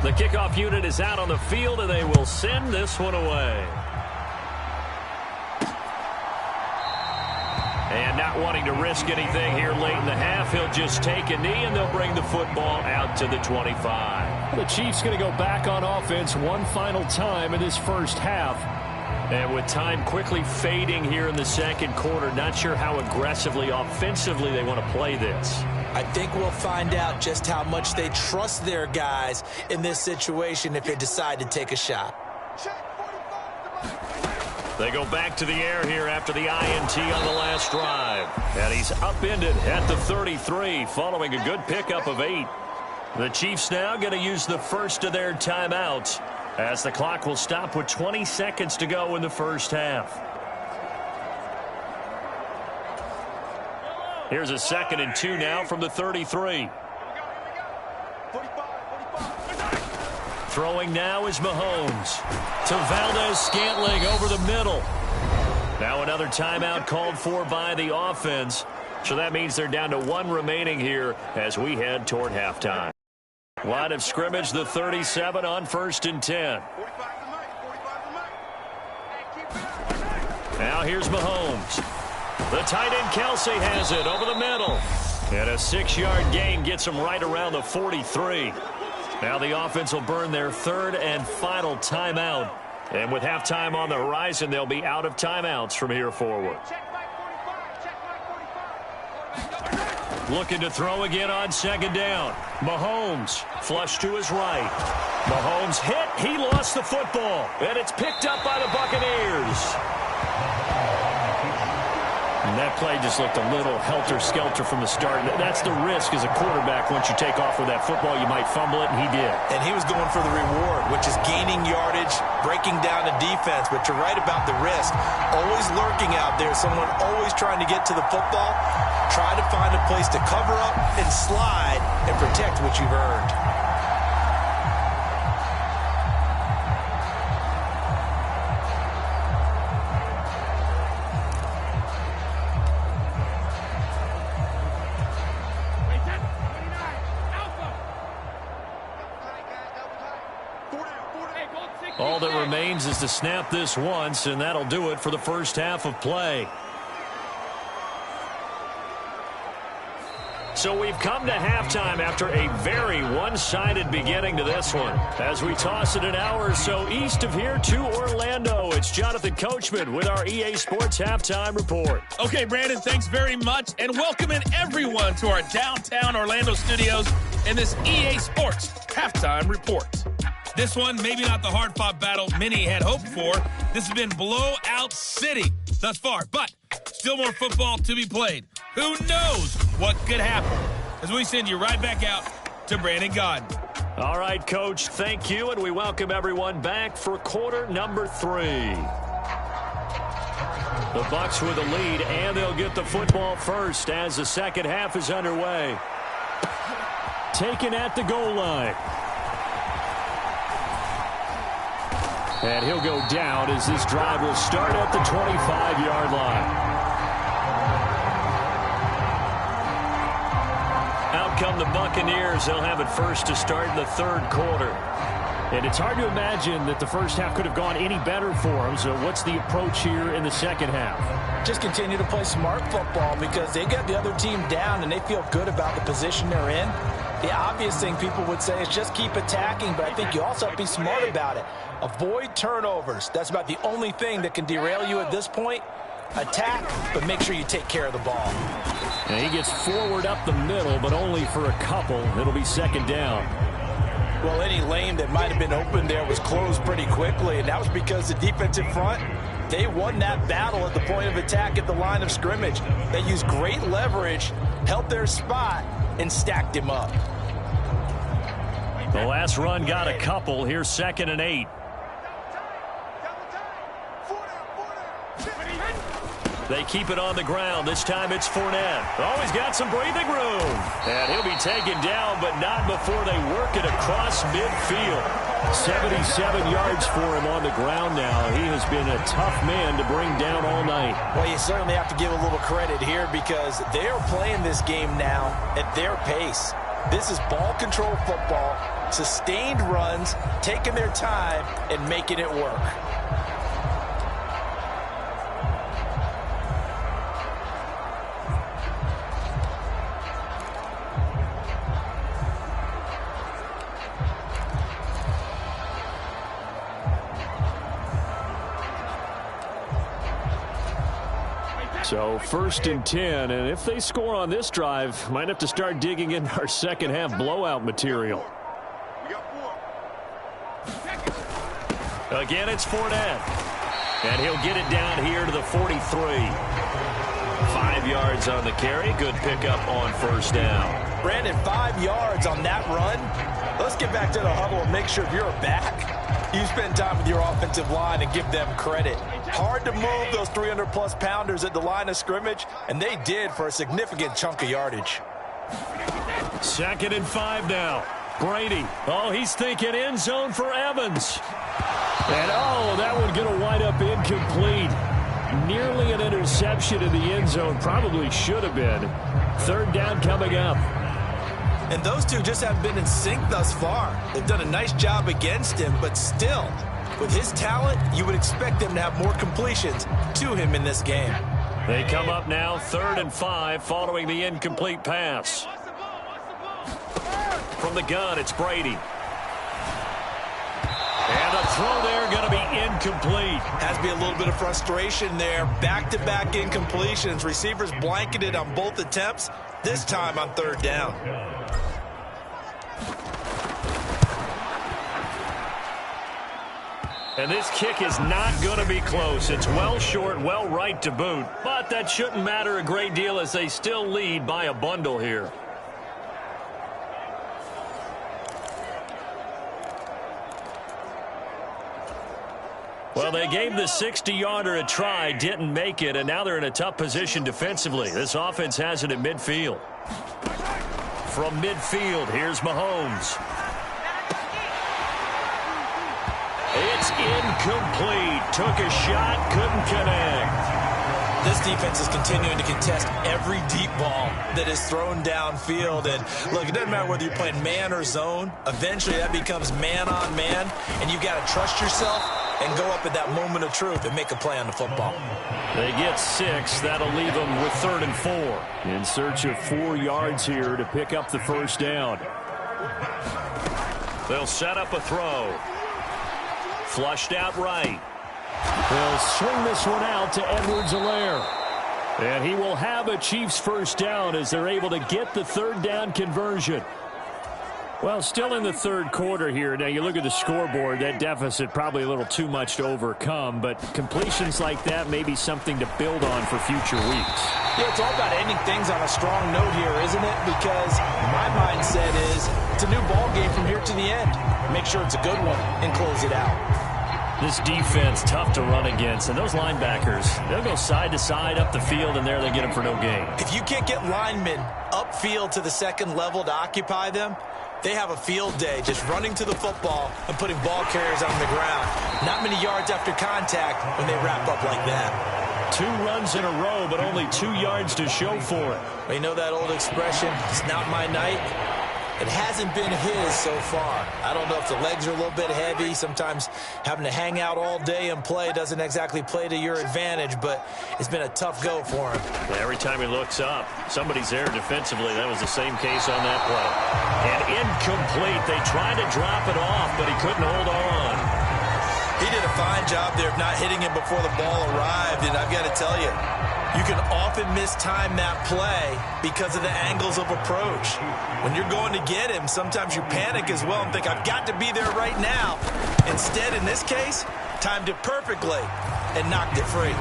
The kickoff unit is out on the field, and they will send this one away. And not wanting to risk anything here late in the half, he'll just take a knee, and they'll bring the football out to the 25. The Chiefs going to go back on offense one final time in this first half. And with time quickly fading here in the second quarter, not sure how aggressively, offensively they want to play this. I think we'll find out just how much they trust their guys in this situation if they decide to take a shot. They go back to the air here after the INT on the last drive. And he's upended at the 33 following a good pickup of 8. The Chiefs now going to use the first of their timeouts as the clock will stop with 20 seconds to go in the first half. Here's a 2nd and 2 now from the 33. Throwing now is Mahomes to Valdez-Scantling over the middle. Now another timeout called for by the offense. So that means they're down to 1 remaining here as we head toward halftime. Line of scrimmage, the 37 on 1st and 10. Now here's Mahomes. The tight end Kelsey has it over the middle. And a 6-yard gain gets him right around the 43. Now the offense will burn their 3rd and final timeout. And with halftime on the horizon, they'll be out of timeouts from here forward. Looking to throw again on second down. Mahomes, flush to his right. Mahomes hit. He lost the football. And it's picked up by the Buccaneers. And that play just looked a little helter-skelter from the start. That's the risk as a quarterback. Once you take off with that football, you might fumble it, and he did. And he was going for the reward, which is gaining yardage, breaking down the defense. But you're right about the risk. Always lurking out there, someone always trying to get to the football. Try to find a place to cover up and slide and protect what you've earned. All that remains is to snap this once, and that'll do it for the first half of play. So we've come to halftime after a very one-sided beginning to this one. As we toss it an hour or so east of here to Orlando, it's Jonathan Coachman with our EA Sports Halftime Report. Okay, Brandon, thanks very much, and welcoming everyone to our downtown Orlando studios in this EA Sports Halftime Report. This one, maybe not the hard-fought battle many had hoped for. This has been blowout city thus far, but still more football to be played. Who knows what could happen? As we send you right back out to Brandon Godden. All right, Coach, thank you, and we welcome everyone back for quarter number 3. The Bucs with the lead, and they'll get the football first as the second half is underway. Taken at the goal line. And he'll go down as this drive will start at the 25-yard line. Out come the Buccaneers. They'll have it first to start in the third quarter. And it's hard to imagine that the first half could have gone any better for them. So what's the approach here in the second half? Just continue to play smart football because they got the other team down and they feel good about the position they're in. The obvious thing people would say is just keep attacking, but I think you also have to be smart about it. Avoid turnovers. That's about the only thing that can derail you at this point. Attack, but make sure you take care of the ball. And he gets forward up the middle, but only for a couple. It'll be second down. Well, any lane that might have been open there was closed pretty quickly, and that was because the defensive front, they won that battle at the point of attack at the line of scrimmage. They used great leverage, held their spot, and stacked him up. The last run got a couple. Here's 2nd and 8. They keep it on the ground. This time it's Fournette. Oh, he's got some breathing room. And he'll be taken down, but not before they work it across midfield. 77 yards for him on the ground now. He has been a tough man to bring down all night. Well, you certainly have to give a little credit here because they are playing this game now at their pace. This is ball control football, sustained runs, taking their time, and making it work. So 1st and 10, and if they score on this drive, might have to start digging in our second half blowout material. Again, it's Fournette. And he'll get it down here to the 43. 5 yards on the carry. Good pickup on first down. Brandon, 5 yards on that run. Let's get back to the huddle and make sure if you're back, you spend time with your offensive line and give them credit. Hard to move those 300-plus pounders at the line of scrimmage, and they did for a significant chunk of yardage. 2nd and 5 now. Brady. Oh, he's thinking end zone for Evans. And, oh, that one going to wind up incomplete. Nearly an interception in the end zone. Probably should have been. 3rd down coming up. And those two just haven't been in sync thus far. They've done a nice job against him, but still, with his talent, you would expect them to have more completions to him in this game. They come up now 3rd and 5 following the incomplete pass. From the gun, it's Brady. And the throw there going to be incomplete. Has to be a little bit of frustration there. Back-to-back incompletions. Receivers blanketed on both attempts. this time on 3rd down. And this kick is not going to be close. It's well short, well right to boot. But that shouldn't matter a great deal as they still lead by a bundle here. Well, they gave the 60-yarder a try, didn't make it, and now they're in a tough position defensively. This offense has it at midfield. From midfield, here's Mahomes. It's incomplete. Took a shot, couldn't connect. This defense is continuing to contest every deep ball that is thrown downfield. And look, it doesn't matter whether you're playing man or zone. Eventually, that becomes man on man, and you've got to trust yourself and go up at that moment of truth and make a play on the football. They get 6. That'll leave them with 3rd and 4. In search of 4 yards here to pick up the first down. They'll set up a throw. Flushed out right. They'll swing this one out to Edwards-Helaire. And he will have a Chiefs first down as they're able to get the 3rd down conversion. Well, still in the 3rd quarter here. Now, you look at the scoreboard, that deficit probably a little too much to overcome, but completions like that may be something to build on for future weeks. Yeah, it's all about ending things on a strong note here, isn't it? Because my mindset is it's a new ball game from here to the end. Make sure it's a good one and close it out. This defense, tough to run against, and those linebackers, they'll go side to side up the field, and there they get them for no gain. If you can't get linemen upfield to the 2nd level to occupy them, they have a field day just running to the football and putting ball carriers on the ground. Not many yards after contact when they wrap up like that. 2 runs in a row, but only 2 yards to show for it. Well, you know that old expression, it's not my night? It hasn't been his so far. I don't know if the legs are a little bit heavy. Sometimes having to hang out all day and play doesn't exactly play to your advantage, but it's been a tough go for him. Every time he looks up, somebody's there defensively. That was the same case on that play. And incomplete. They tried to drop it off, but he couldn't hold on. He did a fine job there of not hitting him before the ball arrived, and I've got to tell you, you can often mistime that play because of the angles of approach. When you're going to get him, sometimes you panic as well and think, I've got to be there right now. Instead, in this case, timed it perfectly and knocked it free.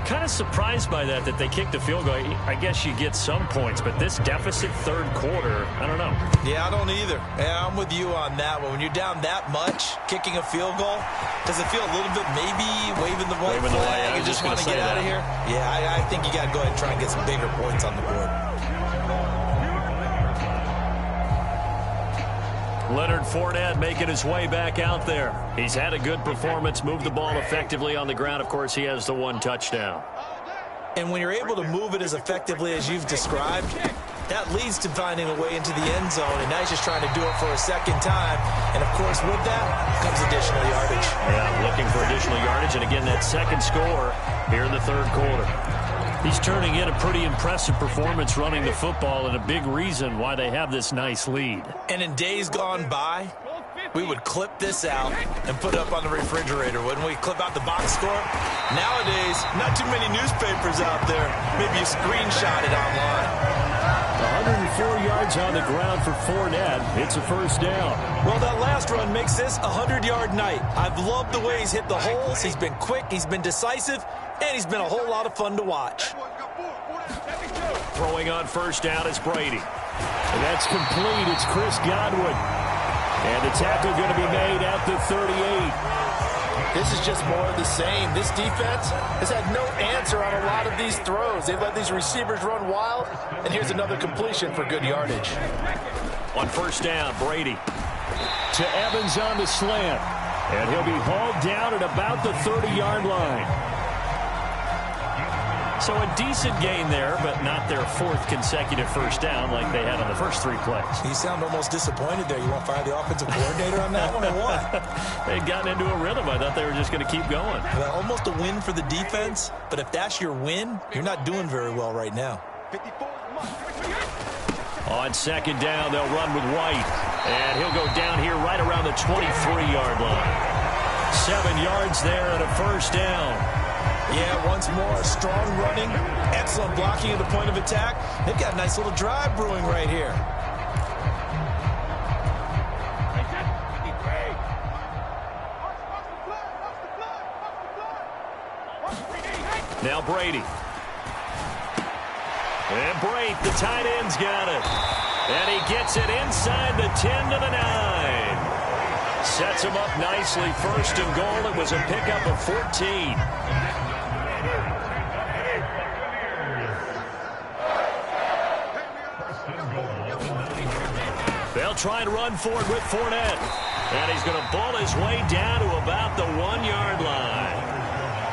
Kind of surprised by that they kicked the field goal. I guess you get some points, but this deficit 3rd quarter, I don't know. Yeah, I don't either. Yeah, I'm with you on that one. When you're down that much, kicking a field goal, does it feel a little bit maybe waving the white flag and just want to get out of here? Yeah, I think you got to go ahead and try and get some bigger points on the board. Leonard Fournette making his way back out there. He's had a good performance, moved the ball effectively on the ground. Of course, he has the 1 touchdown. And when you're able to move it as effectively as you've described, that leads to finding a way into the end zone, and now he's just trying to do it for a 2nd time. And, of course, with that comes additional yardage. Yeah, looking for additional yardage, and again, that 2nd score here in the 3rd quarter. He's turning in a pretty impressive performance running the football, and a big reason why they have this nice lead. And in days gone by, we would clip this out and put it up on the refrigerator, wouldn't we? Clip out the box score. Nowadays, not too many newspapers out there. Maybe you screenshot it online. 104 yards on the ground for Fournette. It's a first down. Well, that last run makes this a 100-yard night. I've loved the way he's hit the holes. He's been quick, he's been decisive, and he's been a whole lot of fun to watch. Throwing on first down is Brady. And that's complete. It's Chris Godwin. And the tackle going to be made at the 38. This is just more of the same. This defense has had no answer on a lot of these throws. They've let these receivers run wild, and here's another completion for good yardage. On first down, Brady. To Evans on the slant. And he'll be hauled down at about the 30-yard line. So a decent gain there, but not their 4th consecutive first down like they had on the first 3 plays. You sound almost disappointed there. You want to fire the offensive coordinator on that one or what? They'd gotten into a rhythm. I thought they were just going to keep going. Well, almost a win for the defense, but if that's your win, you're not doing very well right now. On second down, they'll run with White. And he'll go down here right around the 23-yard line. 7 yards there and a first down. Yeah, once more, strong running, excellent blocking at the point of attack. They've got a nice little drive brewing right here. Now Brady. And Brate, the tight end's got it. And he gets it inside the 10 to the 9. Sets him up nicely. First and goal. It was a pickup of 14. They'll try and run for it with Fournette. And he's going to ball his way down to about the 1-yard line.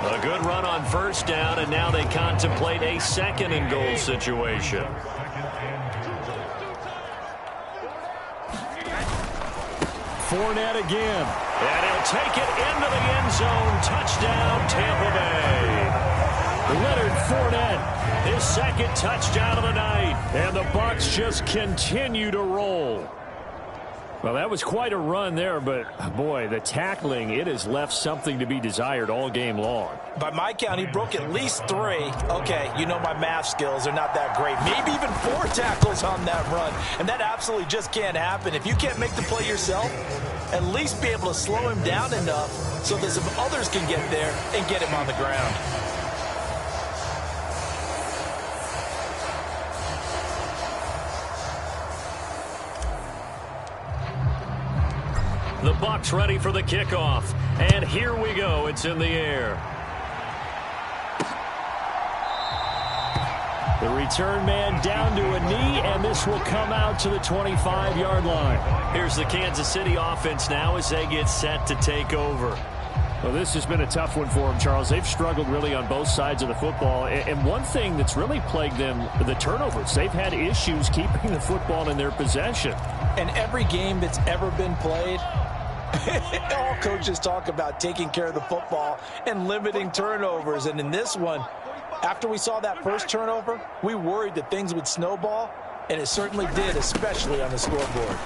A good run on first down, and now they contemplate a second and goal situation. Fournette again. And he'll take it into the end zone. Touchdown, Tampa Bay. Leonard Fournette, his second touchdown of the night. And the Bucs just continue to roll. Well, that was quite a run there, but, boy, the tackling, it has left something to be desired all game long. By my count, he broke at least 3. Okay, you know my math skills are not that great. Maybe even 4 tackles on that run, and that absolutely just can't happen. If you can't make the play yourself, at least be able to slow him down enough so that some others can get there and get him on the ground. The Bucs ready for the kickoff. And here we go. It's in the air. The return man down to a knee, and this will come out to the 25-yard line. Here's the Kansas City offense now as they get set to take over. Well, this has been a tough one for them, Charles. They've struggled really on both sides of the football. And one thing that's really plagued them, the turnovers. They've had issues keeping the football in their possession. And every game that's ever been played, all coaches talk about taking care of the football and limiting turnovers. And in this one, after we saw that first turnover, we worried that things would snowball, and it certainly did, especially on the scoreboard.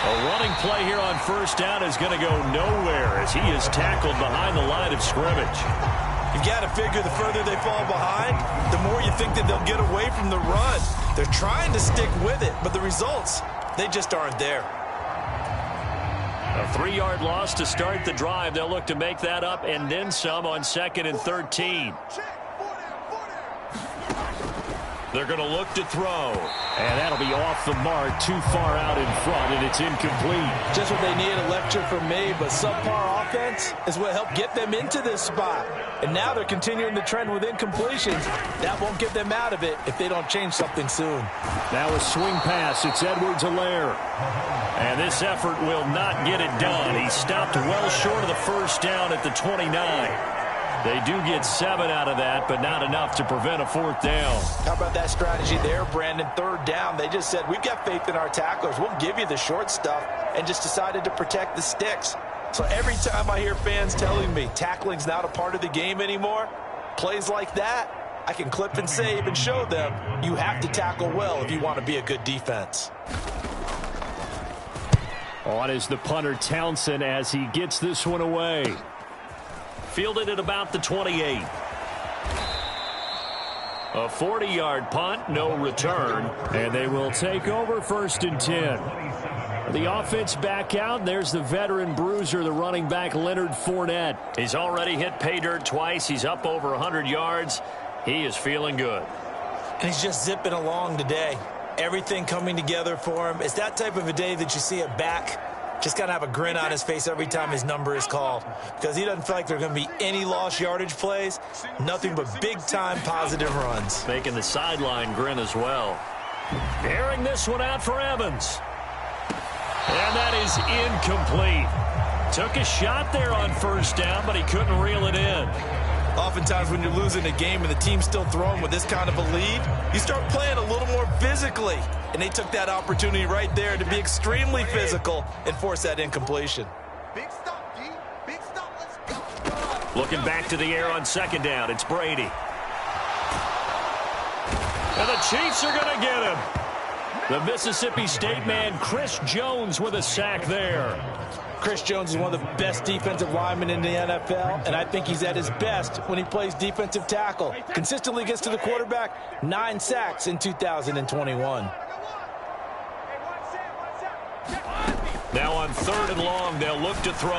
A running play here on first down is going to go nowhere as he is tackled behind the line of scrimmage. You've got to figure the further they fall behind, the more you think that they'll get away from the run. They're trying to stick with it, but the results, they just aren't there. A 3-yard loss to start the drive. They'll look to make that up and then some on 2nd and 13. They're going to look to throw. And that'll be off the mark, too far out in front, and it's incomplete. Just what they need, a lecture from me, but subpar offense is what helped get them into this spot. And now they're continuing the trend with incompletions. That won't get them out of it if they don't change something soon. Now a swing pass. It's Edwards-Helaire. And this effort will not get it done. He stopped well short of the first down at the 29. They do get 7 out of that, but not enough to prevent a 4th down. How about that strategy there, Brandon? 3rd down, they just said, we've got faith in our tacklers. We'll give you the short stuff, and just decided to protect the sticks. So every time I hear fans telling me tackling's not a part of the game anymore, plays like that, I can clip and save and show them you have to tackle well if you want to be a good defense. On is the punter Townsend as he gets this one away. Fielded at about the 28. A 40-yard punt, no return. And they will take over 1st and 10. The offense back out. There's the veteran bruiser, the running back Leonard Fournette. He's already hit pay dirt twice. He's up over 100 yards. He is feeling good. And he's just zipping along today. Everything coming together for him. It's that type of a day that you see a back just got to have a grin on his face every time his number is called, because he doesn't feel like there are going to be any lost yardage plays, nothing but big-time positive runs. Making the sideline grin as well. Airing this one out for Evans. And that is incomplete. Took a shot there on first down, but he couldn't reel it in. Oftentimes when you're losing a game and the team's still throwing with this kind of a lead, you start playing a little more physically. And they took that opportunity right there to be extremely physical and force that incompletion. Big stop, D. Big stop. Let's go. Looking back to the air on 2nd down. It's Brady. And the Chiefs are going to get him. The Mississippi State man, Chris Jones, with a sack there. Chris Jones is one of the best defensive linemen in the NFL, and I think he's at his best when he plays defensive tackle. Consistently gets to the quarterback, 9 sacks in 2021. Now on 3rd and long, they'll look to throw.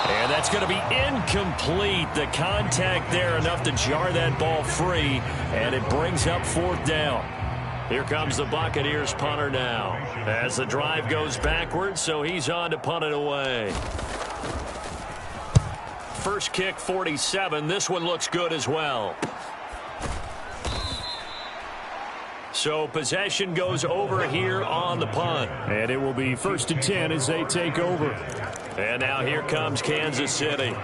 And that's going to be incomplete. The contact there enough to jar that ball free, and it brings up 4th down. Here comes the Buccaneers punter now. As the drive goes backwards, so he's on to punt it away. First kick, 47. This one looks good as well. So possession goes over here on the punt. And it will be 1st and 10 as they take over. And now here comes Kansas City.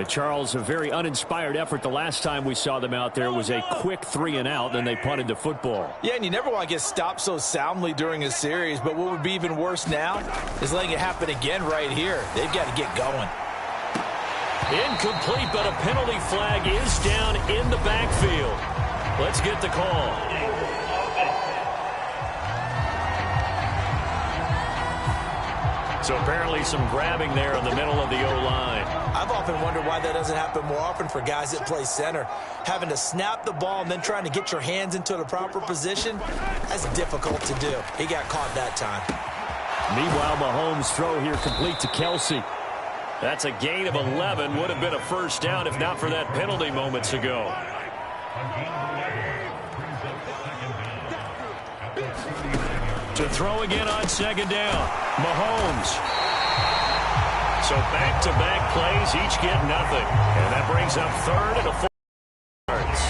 Charles, a very uninspired effort. The last time we saw them out there was a quick 3-and-out, then they punted the football. Yeah, and you never want to get stopped so soundly during a series, but what would be even worse now is letting it happen again right here. They've got to get going. Incomplete, but a penalty flag is down in the backfield. Let's get the call. So apparently some grabbing there in the middle of the O-line. I've often wondered why that doesn't happen more often for guys that play center. Having to snap the ball and then trying to get your hands into the proper position, that's difficult to do. He got caught that time. Meanwhile, Mahomes' throw here complete to Kelsey. That's a gain of 11. Would have been a 1st down if not for that penalty moments ago. To throw again on 2nd down. Mahomes. So back-to-back plays, each get nothing. And that brings up 3rd and a 4 yards.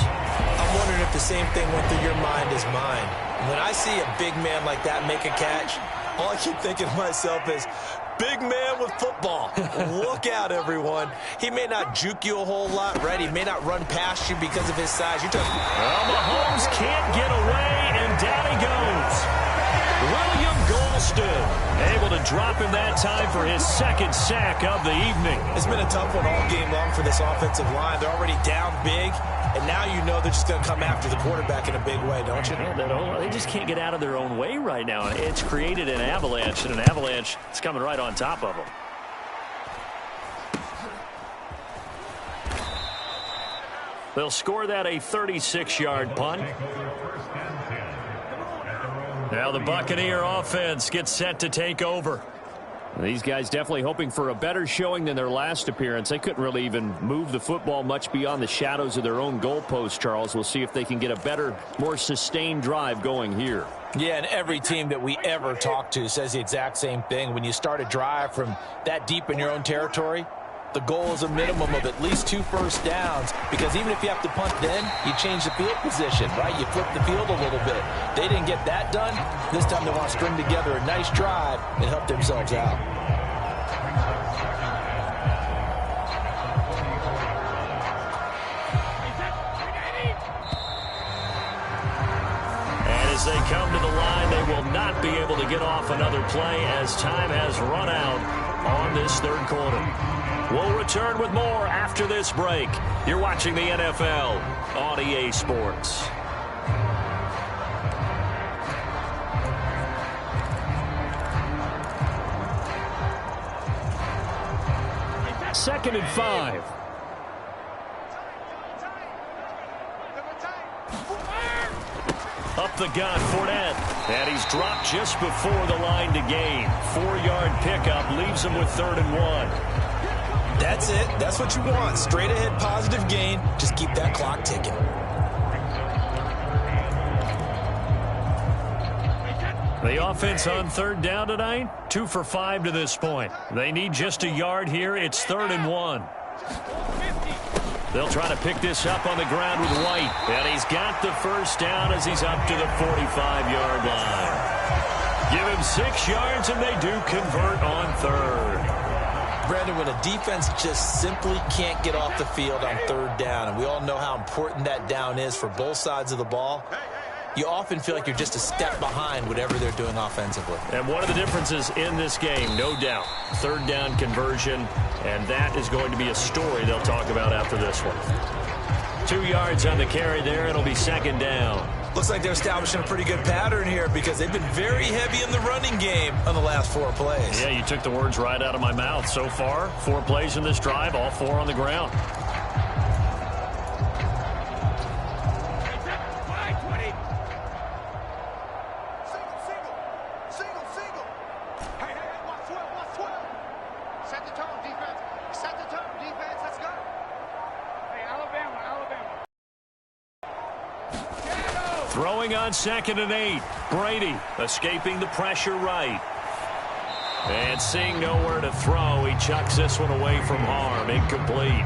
I'm wondering if the same thing went through your mind as mine. When I see a big man like that make a catch, all I keep thinking to myself is, big man with football. Look out, everyone. He may not juke you a whole lot, right? He may not run past you because of his size. Well, Mahomes can't get away, and down he goes. William Golston able to drop him that time for his 2nd sack of the evening. It's been a tough one all game long for this offensive line. They're already down big, and now you know they're just going to come after the quarterback in a big way, don't you? Yeah, they just can't get out of their own way right now. It's created an avalanche, and an avalanche is coming right on top of them. They'll score that a 36-yard punt. Now the Buccaneer offense gets set to take over. These guys definitely hoping for a better showing than their last appearance. They couldn't really even move the football much beyond the shadows of their own goalpost, Charles. We'll see if they can get a better, more sustained drive going here. Yeah, and every team that we ever talk to says the exact same thing. When you start a drive from that deep in your own territory, the goal is a minimum of at least 2 first downs, because even if you have to punt then, you change the field position, right? You flip the field a little bit. They didn't get that done. This time they want to string together a nice drive and help themselves out. And as they come to the line, they will not be able to get off another play as time has run out on this 3rd quarter. We'll return with more after this break. You're watching the NFL on EA Sports. Second and 5. Up the gun, Fournette. And he's dropped just before the line to gain. 4-yard pickup leaves him with 3rd and 1. That's it. That's what you want. Straight ahead positive gain. Just keep that clock ticking. The offense on 3rd down tonight, 2 for 5 to this point. They need just a yard here. It's 3rd and 1. They'll try to pick this up on the ground with White. And he's got the 1st down as he's up to the 45-yard line. Give him 6 yards, and they do convert on 3rd. Brandon, when a defense just simply can't get off the field on 3rd down, and we all know how important that down is for both sides of the ball, you often feel like you're just a step behind whatever they're doing offensively. And one of the differences in this game, no doubt, 3rd down conversion, and that is going to be a story they'll talk about after this one. 2 yards on the carry there. It'll be second down. Looks like they're establishing a pretty good pattern here because they've been very heavy in the running game on the last 4 plays. Yeah, you took the words right out of my mouth. So far, 4 plays in this drive, all 4 on the ground. Throwing on 2nd and 8. Brady escaping the pressure right. And seeing nowhere to throw, he chucks this one away from harm. Incomplete.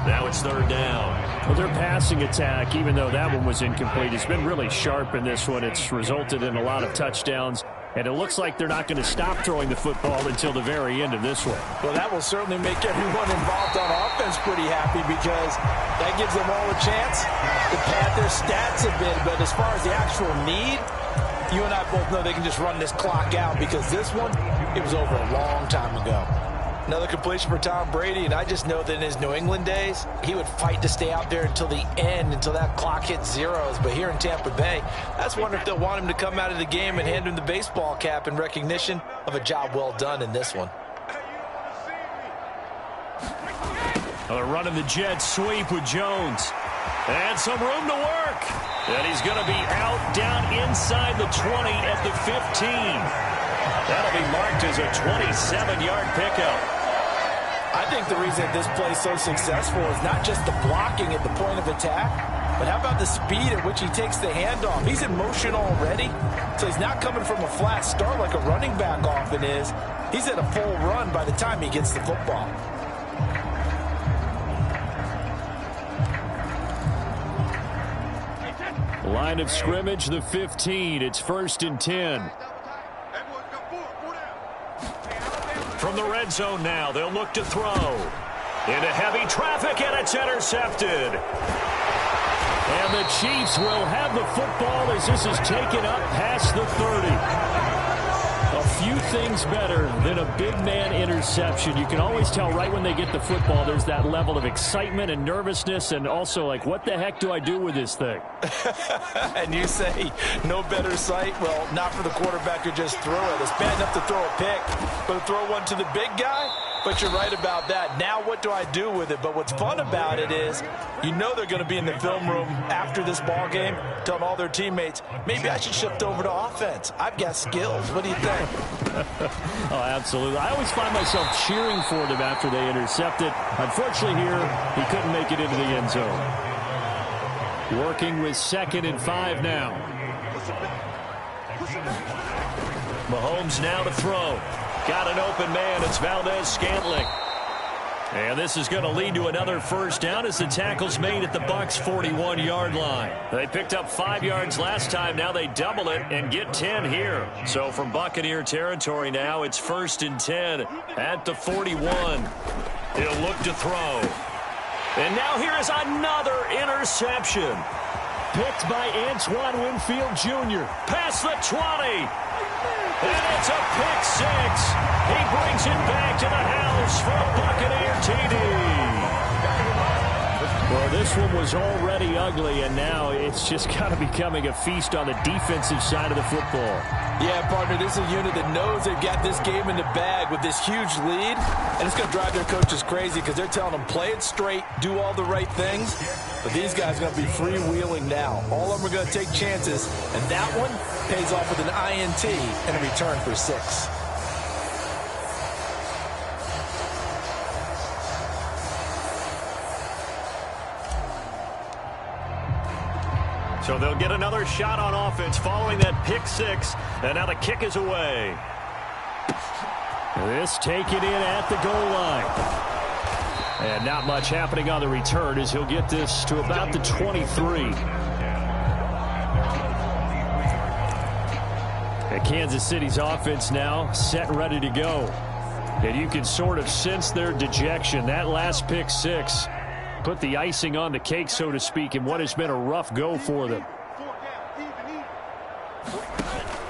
Now it's 3rd down. Well, their passing attack, even though that one was incomplete, has been really sharp in this one. It's resulted in a lot of touchdowns. And it looks like they're not going to stop throwing the football until the very end of this one. Well, that will certainly make everyone involved on offense pretty happy because that gives them all a chance to pad their stats a bit. But as far as the actual need, you and I both know they can just run this clock out because this one, it was over a long time ago. Another completion for Tom Brady, and I just know that in his New England days, he would fight to stay out there until the end, until that clock hit zeros. But here in Tampa Bay, I just wonder if they'll want him to come out of the game and hand him the baseball cap in recognition of a job well done in this one. They're running the jet sweep with Jones. And some room to work. And he's going to be out down inside the 20 at the 15. That'll be marked as a 27-yard pickup. I think the reason this play is so successful is not just the blocking at the point of attack, but how about the speed at which he takes the handoff? He's in motion already, so he's not coming from a flat start like a running back often is. He's at a full run by the time he gets the football. Line of scrimmage, the 15. It's 1st and 10. From the red zone now, they'll look to throw. Into heavy traffic, and it's intercepted. And the Chiefs will have the football as this is taken up past the 30. A few things better than a big man interception. You can always tell right when they get the football, there's that level of excitement and nervousness, and also like, what the heck do I do with this thing? And you say no better sight? Well, not for the quarterback to just throw it. It's bad enough to throw a pick, but to throw one to the big guy? But you're right about that. Now what do I do with it? But what's fun about it is you know they're going to be in the film room after this ball game telling all their teammates, maybe I should shift over to offense. I've got skills. What do you think? Oh, absolutely. I always find myself cheering for them after they intercept it. Unfortunately here, he couldn't make it into the end zone. Working with 2nd and 5 now. Mahomes now to throw. Got an open man. It's Valdez-Scantling. And this is going to lead to another first down as the tackle's made at the Bucs' 41-yard line. They picked up 5 yards last time. Now they double it and get 10 here. So from Buccaneer territory now, it's 1st and 10 at the 41. He'll look to throw. And now here is another interception. Picked by Antoine Winfield Jr. Past the 20. And it's a pick 6. He brings it back to the house for a Buccaneer TD. Well, this one was already ugly, and now it's just kind of becoming a feast on the defensive side of the football. Yeah, partner, this is a unit that knows they've got this game in the bag with this huge lead, and it's going to drive their coaches crazy because they're telling them play it straight, do all the right things, but these guys are going to be freewheeling now. All of them are going to take chances, and that one pays off with an INT and a return for 6. So they'll get another shot on offense following that pick 6, and now the kick is away. This taken in at the goal line. And not much happening on the return as he'll get this to about the 23. And Kansas City's offense now set and ready to go. And you can sort of sense their dejection. That last pick 6 put the icing on the cake, so to speak, in what has been a rough go for them.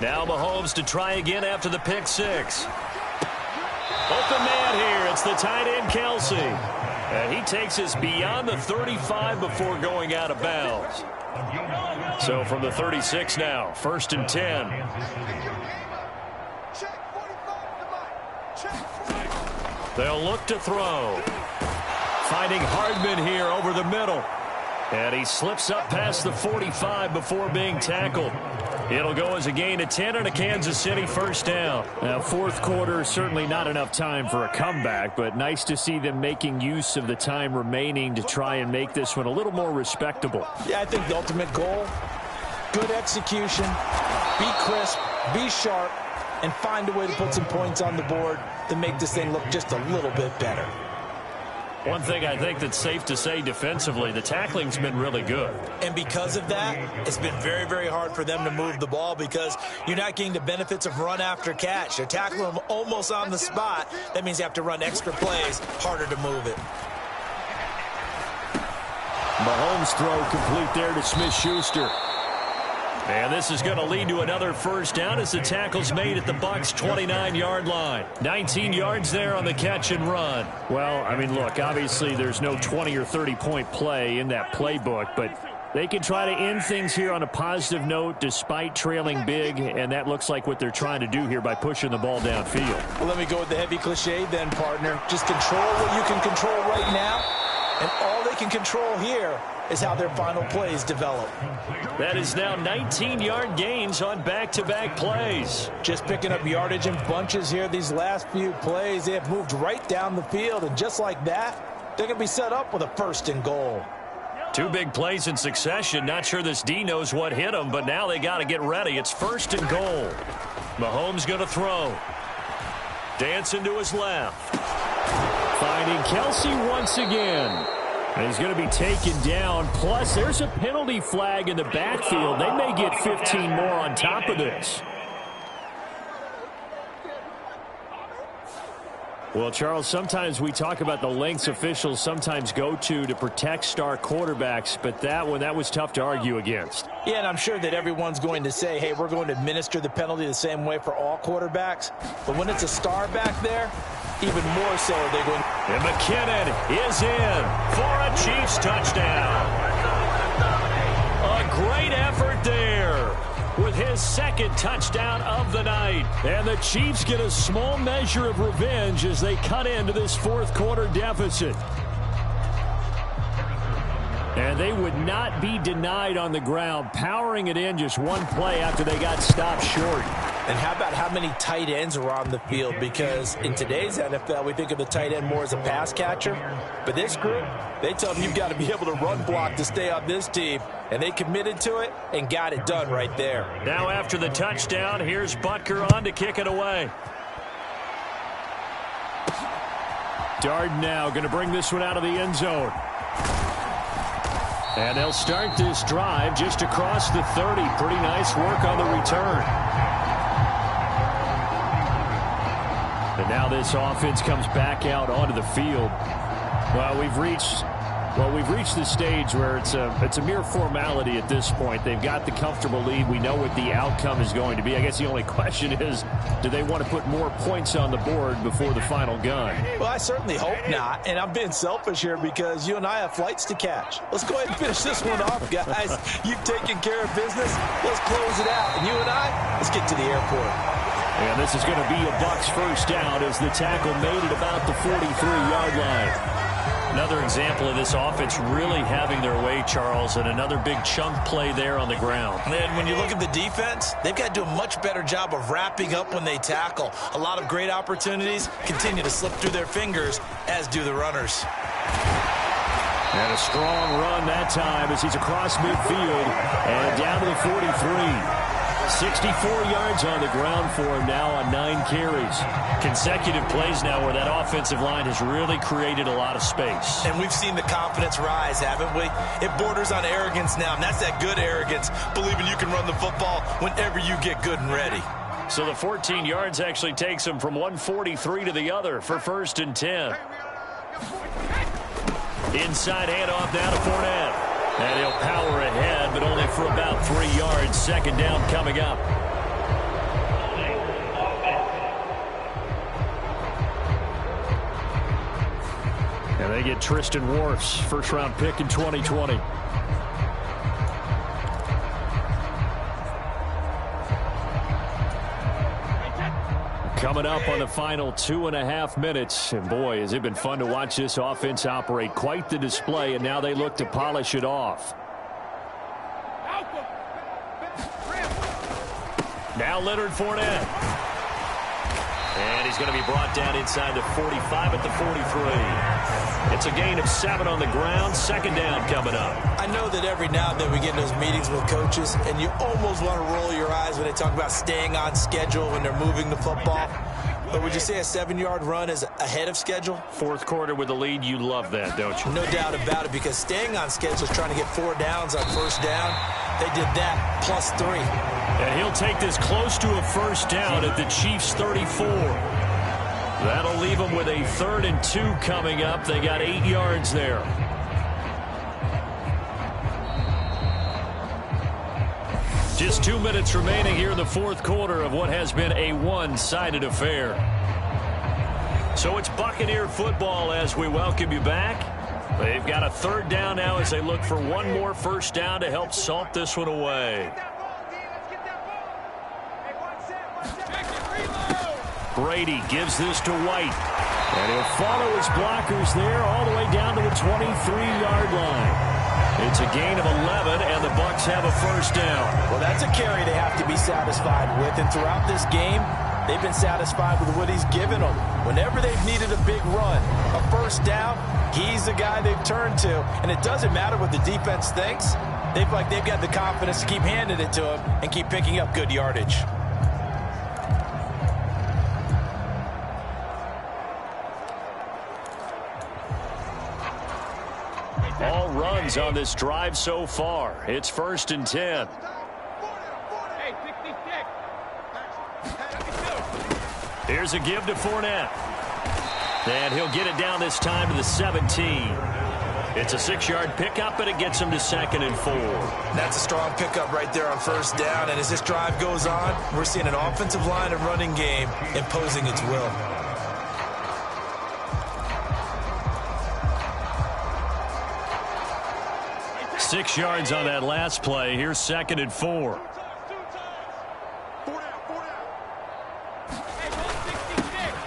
Now Mahomes to try again after the pick 6. Open man here. It's the tight end, Kelsey. And he takes us beyond the 35 before going out of bounds. So from the 36 now, 1st and 10. They'll look to throw. Finding Hardman here over the middle. And he slips up past the 45 before being tackled. It'll go as a gain of 10 and a Kansas City first down. Now, fourth quarter, certainly not enough time for a comeback, but nice to see them making use of the time remaining to try and make this one a little more respectable. Yeah, I think the ultimate goal, good execution, be crisp, be sharp, and find a way to put some points on the board to make this thing look just a little bit better. One thing I think that's safe to say defensively, the tackling's been really good. And because of that, it's been very, very hard for them to move the ball because you're not getting the benefits of run after catch. They're tackling them almost on the spot. That means you have to run extra plays, harder to move it. Mahomes' throw complete there to Smith-Schuster. And this is going to lead to another first down as the tackle's made at the Bucs' 29-yard line. 19 yards there on the catch and run. Well, I mean, look, obviously there's no 20 or 30-point play in that playbook, but they can try to end things here on a positive note despite trailing big, and that looks like what they're trying to do here by pushing the ball downfield. Well, let me go with the heavy cliche then, partner. Just control what you can control right now, and all they can control here is how their final plays develop. That is now 19-yard gains on back-to-back plays. Just picking up yardage in bunches here these last few plays. They have moved right down the field, and just like that, they're going to be set up with a 1st and goal. Two big plays in succession. Not sure this D knows what hit him, but now they got to get ready. It's 1st and goal. Mahomes going to throw. Dancing to his left. Finding Kelsey once again. And he's going to be taken down. Plus, there's a penalty flag in the backfield. They may get 15 more on top of this. Well, Charles, sometimes we talk about the lengths officials sometimes go to protect star quarterbacks, but that was tough to argue against. Yeah, and I'm sure that everyone's going to say, hey, we're going to administer the penalty the same way for all quarterbacks. But when it's a star back there, even more so they're going. And McKinnon is in for a Chiefs touchdown. A great effort there with his 2nd touchdown of the night. And the Chiefs get a small measure of revenge as they cut into this 4th quarter deficit. And they would not be denied on the ground, powering it in just one play after they got stopped short. And how about how many tight ends are on the field? Because in today's NFL, we think of the tight end more as a pass catcher. But this group, they tell them you've got to be able to run block to stay on this team. And they committed to it and got it done right there. Now after the touchdown, here's Butker on to kick it away. Darden now going to bring this one out of the end zone. And they'll start this drive just across the 30. Pretty nice work on the return. And now this offense comes back out onto the field. Well, we've reached the stage where it's a mere formality at this point. They've got the comfortable lead. We know what the outcome is going to be. I guess the only question is, do they want to put more points on the board before the final gun? Well, I certainly hope not. And I'm being selfish here because you and I have flights to catch. Let's go ahead and finish this one off, guys. You've taken care of business. Let's close it out. And you and I, let's get to the airport. And this is going to be a Bucs first down as the tackle made it about the 43-yard line. Another example of this offense really having their way, Charles, and another big chunk play there on the ground. And when you look at the defense, they've got to do a much better job of wrapping up when they tackle. A lot of great opportunities continue to slip through their fingers, as do the runners. And a strong run that time as he's across midfield and down to the 43. 64 yards on the ground for him now on 9 carries. Consecutive plays now where that offensive line has really created a lot of space. And we've seen the confidence rise, haven't we? It borders on arrogance now, and that's that good arrogance, believing you can run the football whenever you get good and ready. So the 14 yards actually takes him from 143 to the other for 1st and 10. Inside handoff now to Fournette. And he'll power ahead, but only for about 3 yards. 2nd down coming up. And they get Tristan Wirfs, first-round pick in 2020. Coming up on the final 2.5 minutes. And boy, has it been fun to watch this offense operate. Quite the display, and now they look to polish it off. Now Leonard Fournette. And he's going to be brought down inside the 45 at the 43. It's a gain of 7 on the ground. Second down coming up. I know that every now and then we get in those meetings with coaches, and you almost want to roll your eyes when they talk about staying on schedule when they're moving the football. But would you say a 7-yard run is ahead of schedule? Fourth quarter with the lead, you love that, don't you? No doubt about it, because staying on schedule is trying to get 4 downs on first down. They did that plus 3. And he'll take this close to a first down at the Chiefs' 34. That'll leave them with a 3rd and 2 coming up. They got 8 yards there. Just 2 minutes remaining here in the fourth quarter of what has been a one-sided affair. So it's Buccaneer football as we welcome you back. They've got a 3rd down now as they look for one more first down to help salt this one away. Brady gives this to White. And he'll follow his blockers there all the way down to the 23-yard line. It's a gain of 11, and the Bucs have a first down. Well, that's a carry they have to be satisfied with. And throughout this game, they've been satisfied with what he's given them. Whenever they've needed a big run, a first down, he's the guy they've turned to. And it doesn't matter what the defense thinks. They've got the confidence to keep handing it to him and keep picking up good yardage. All runs on this drive so far. It's 1st and 10. Here's a give to Fournette. And he'll get it down this time to the 17. It's a 6-yard pickup, and it gets him to 2nd and 4. That's a strong pickup right there on first down. And as this drive goes on, we're seeing an offensive line and running game imposing its will. Six yards on that last play. Here's 2nd and 4.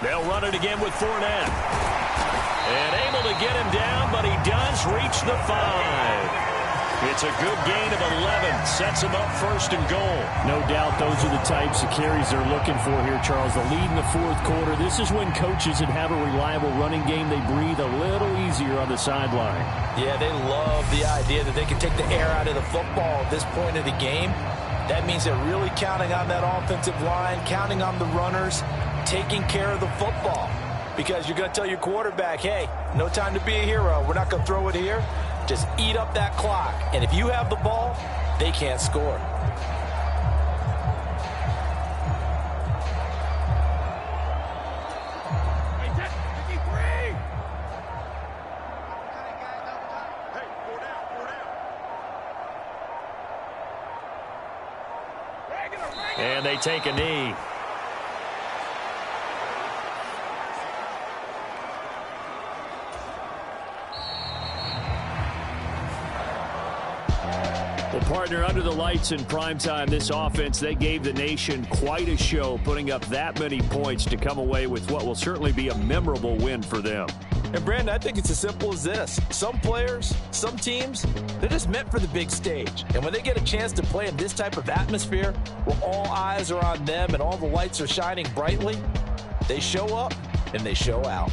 They'll run it again with Fournette. And able to get him down, but he does reach the 5. It's a good gain of 11. Sets him up 1st and goal. No doubt those are the types of carries they're looking for here, Charles. The lead in the fourth quarter. This is when coaches that have a reliable running game, they breathe a little easier on the sideline. Yeah, they love the idea that they can take the air out of the football at this point of the game. That means they're really counting on that offensive line, counting on the runners, taking care of the football. Because you're going to tell your quarterback, hey, no time to be a hero. We're not going to throw it here. Just eat up that clock. And if you have the ball, they can't score. And they take a knee. Well, partner, under the lights in primetime, this offense, they gave the nation quite a show, putting up that many points to come away with what will certainly be a memorable win for them. And, Brandon, I think it's as simple as this. Some players, some teams, they're just meant for the big stage. And when they get a chance to play in this type of atmosphere where all eyes are on them and all the lights are shining brightly, they show up and they show out.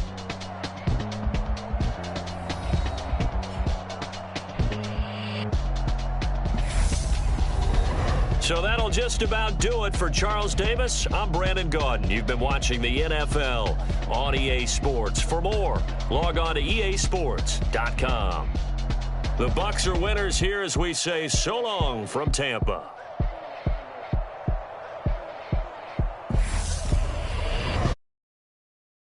So that'll just about do it for Charles Davis. I'm Brandon Gaudin. You've been watching the NFL on EA Sports. For more, log on to easports.com. The Bucs are winners here as we say so long from Tampa.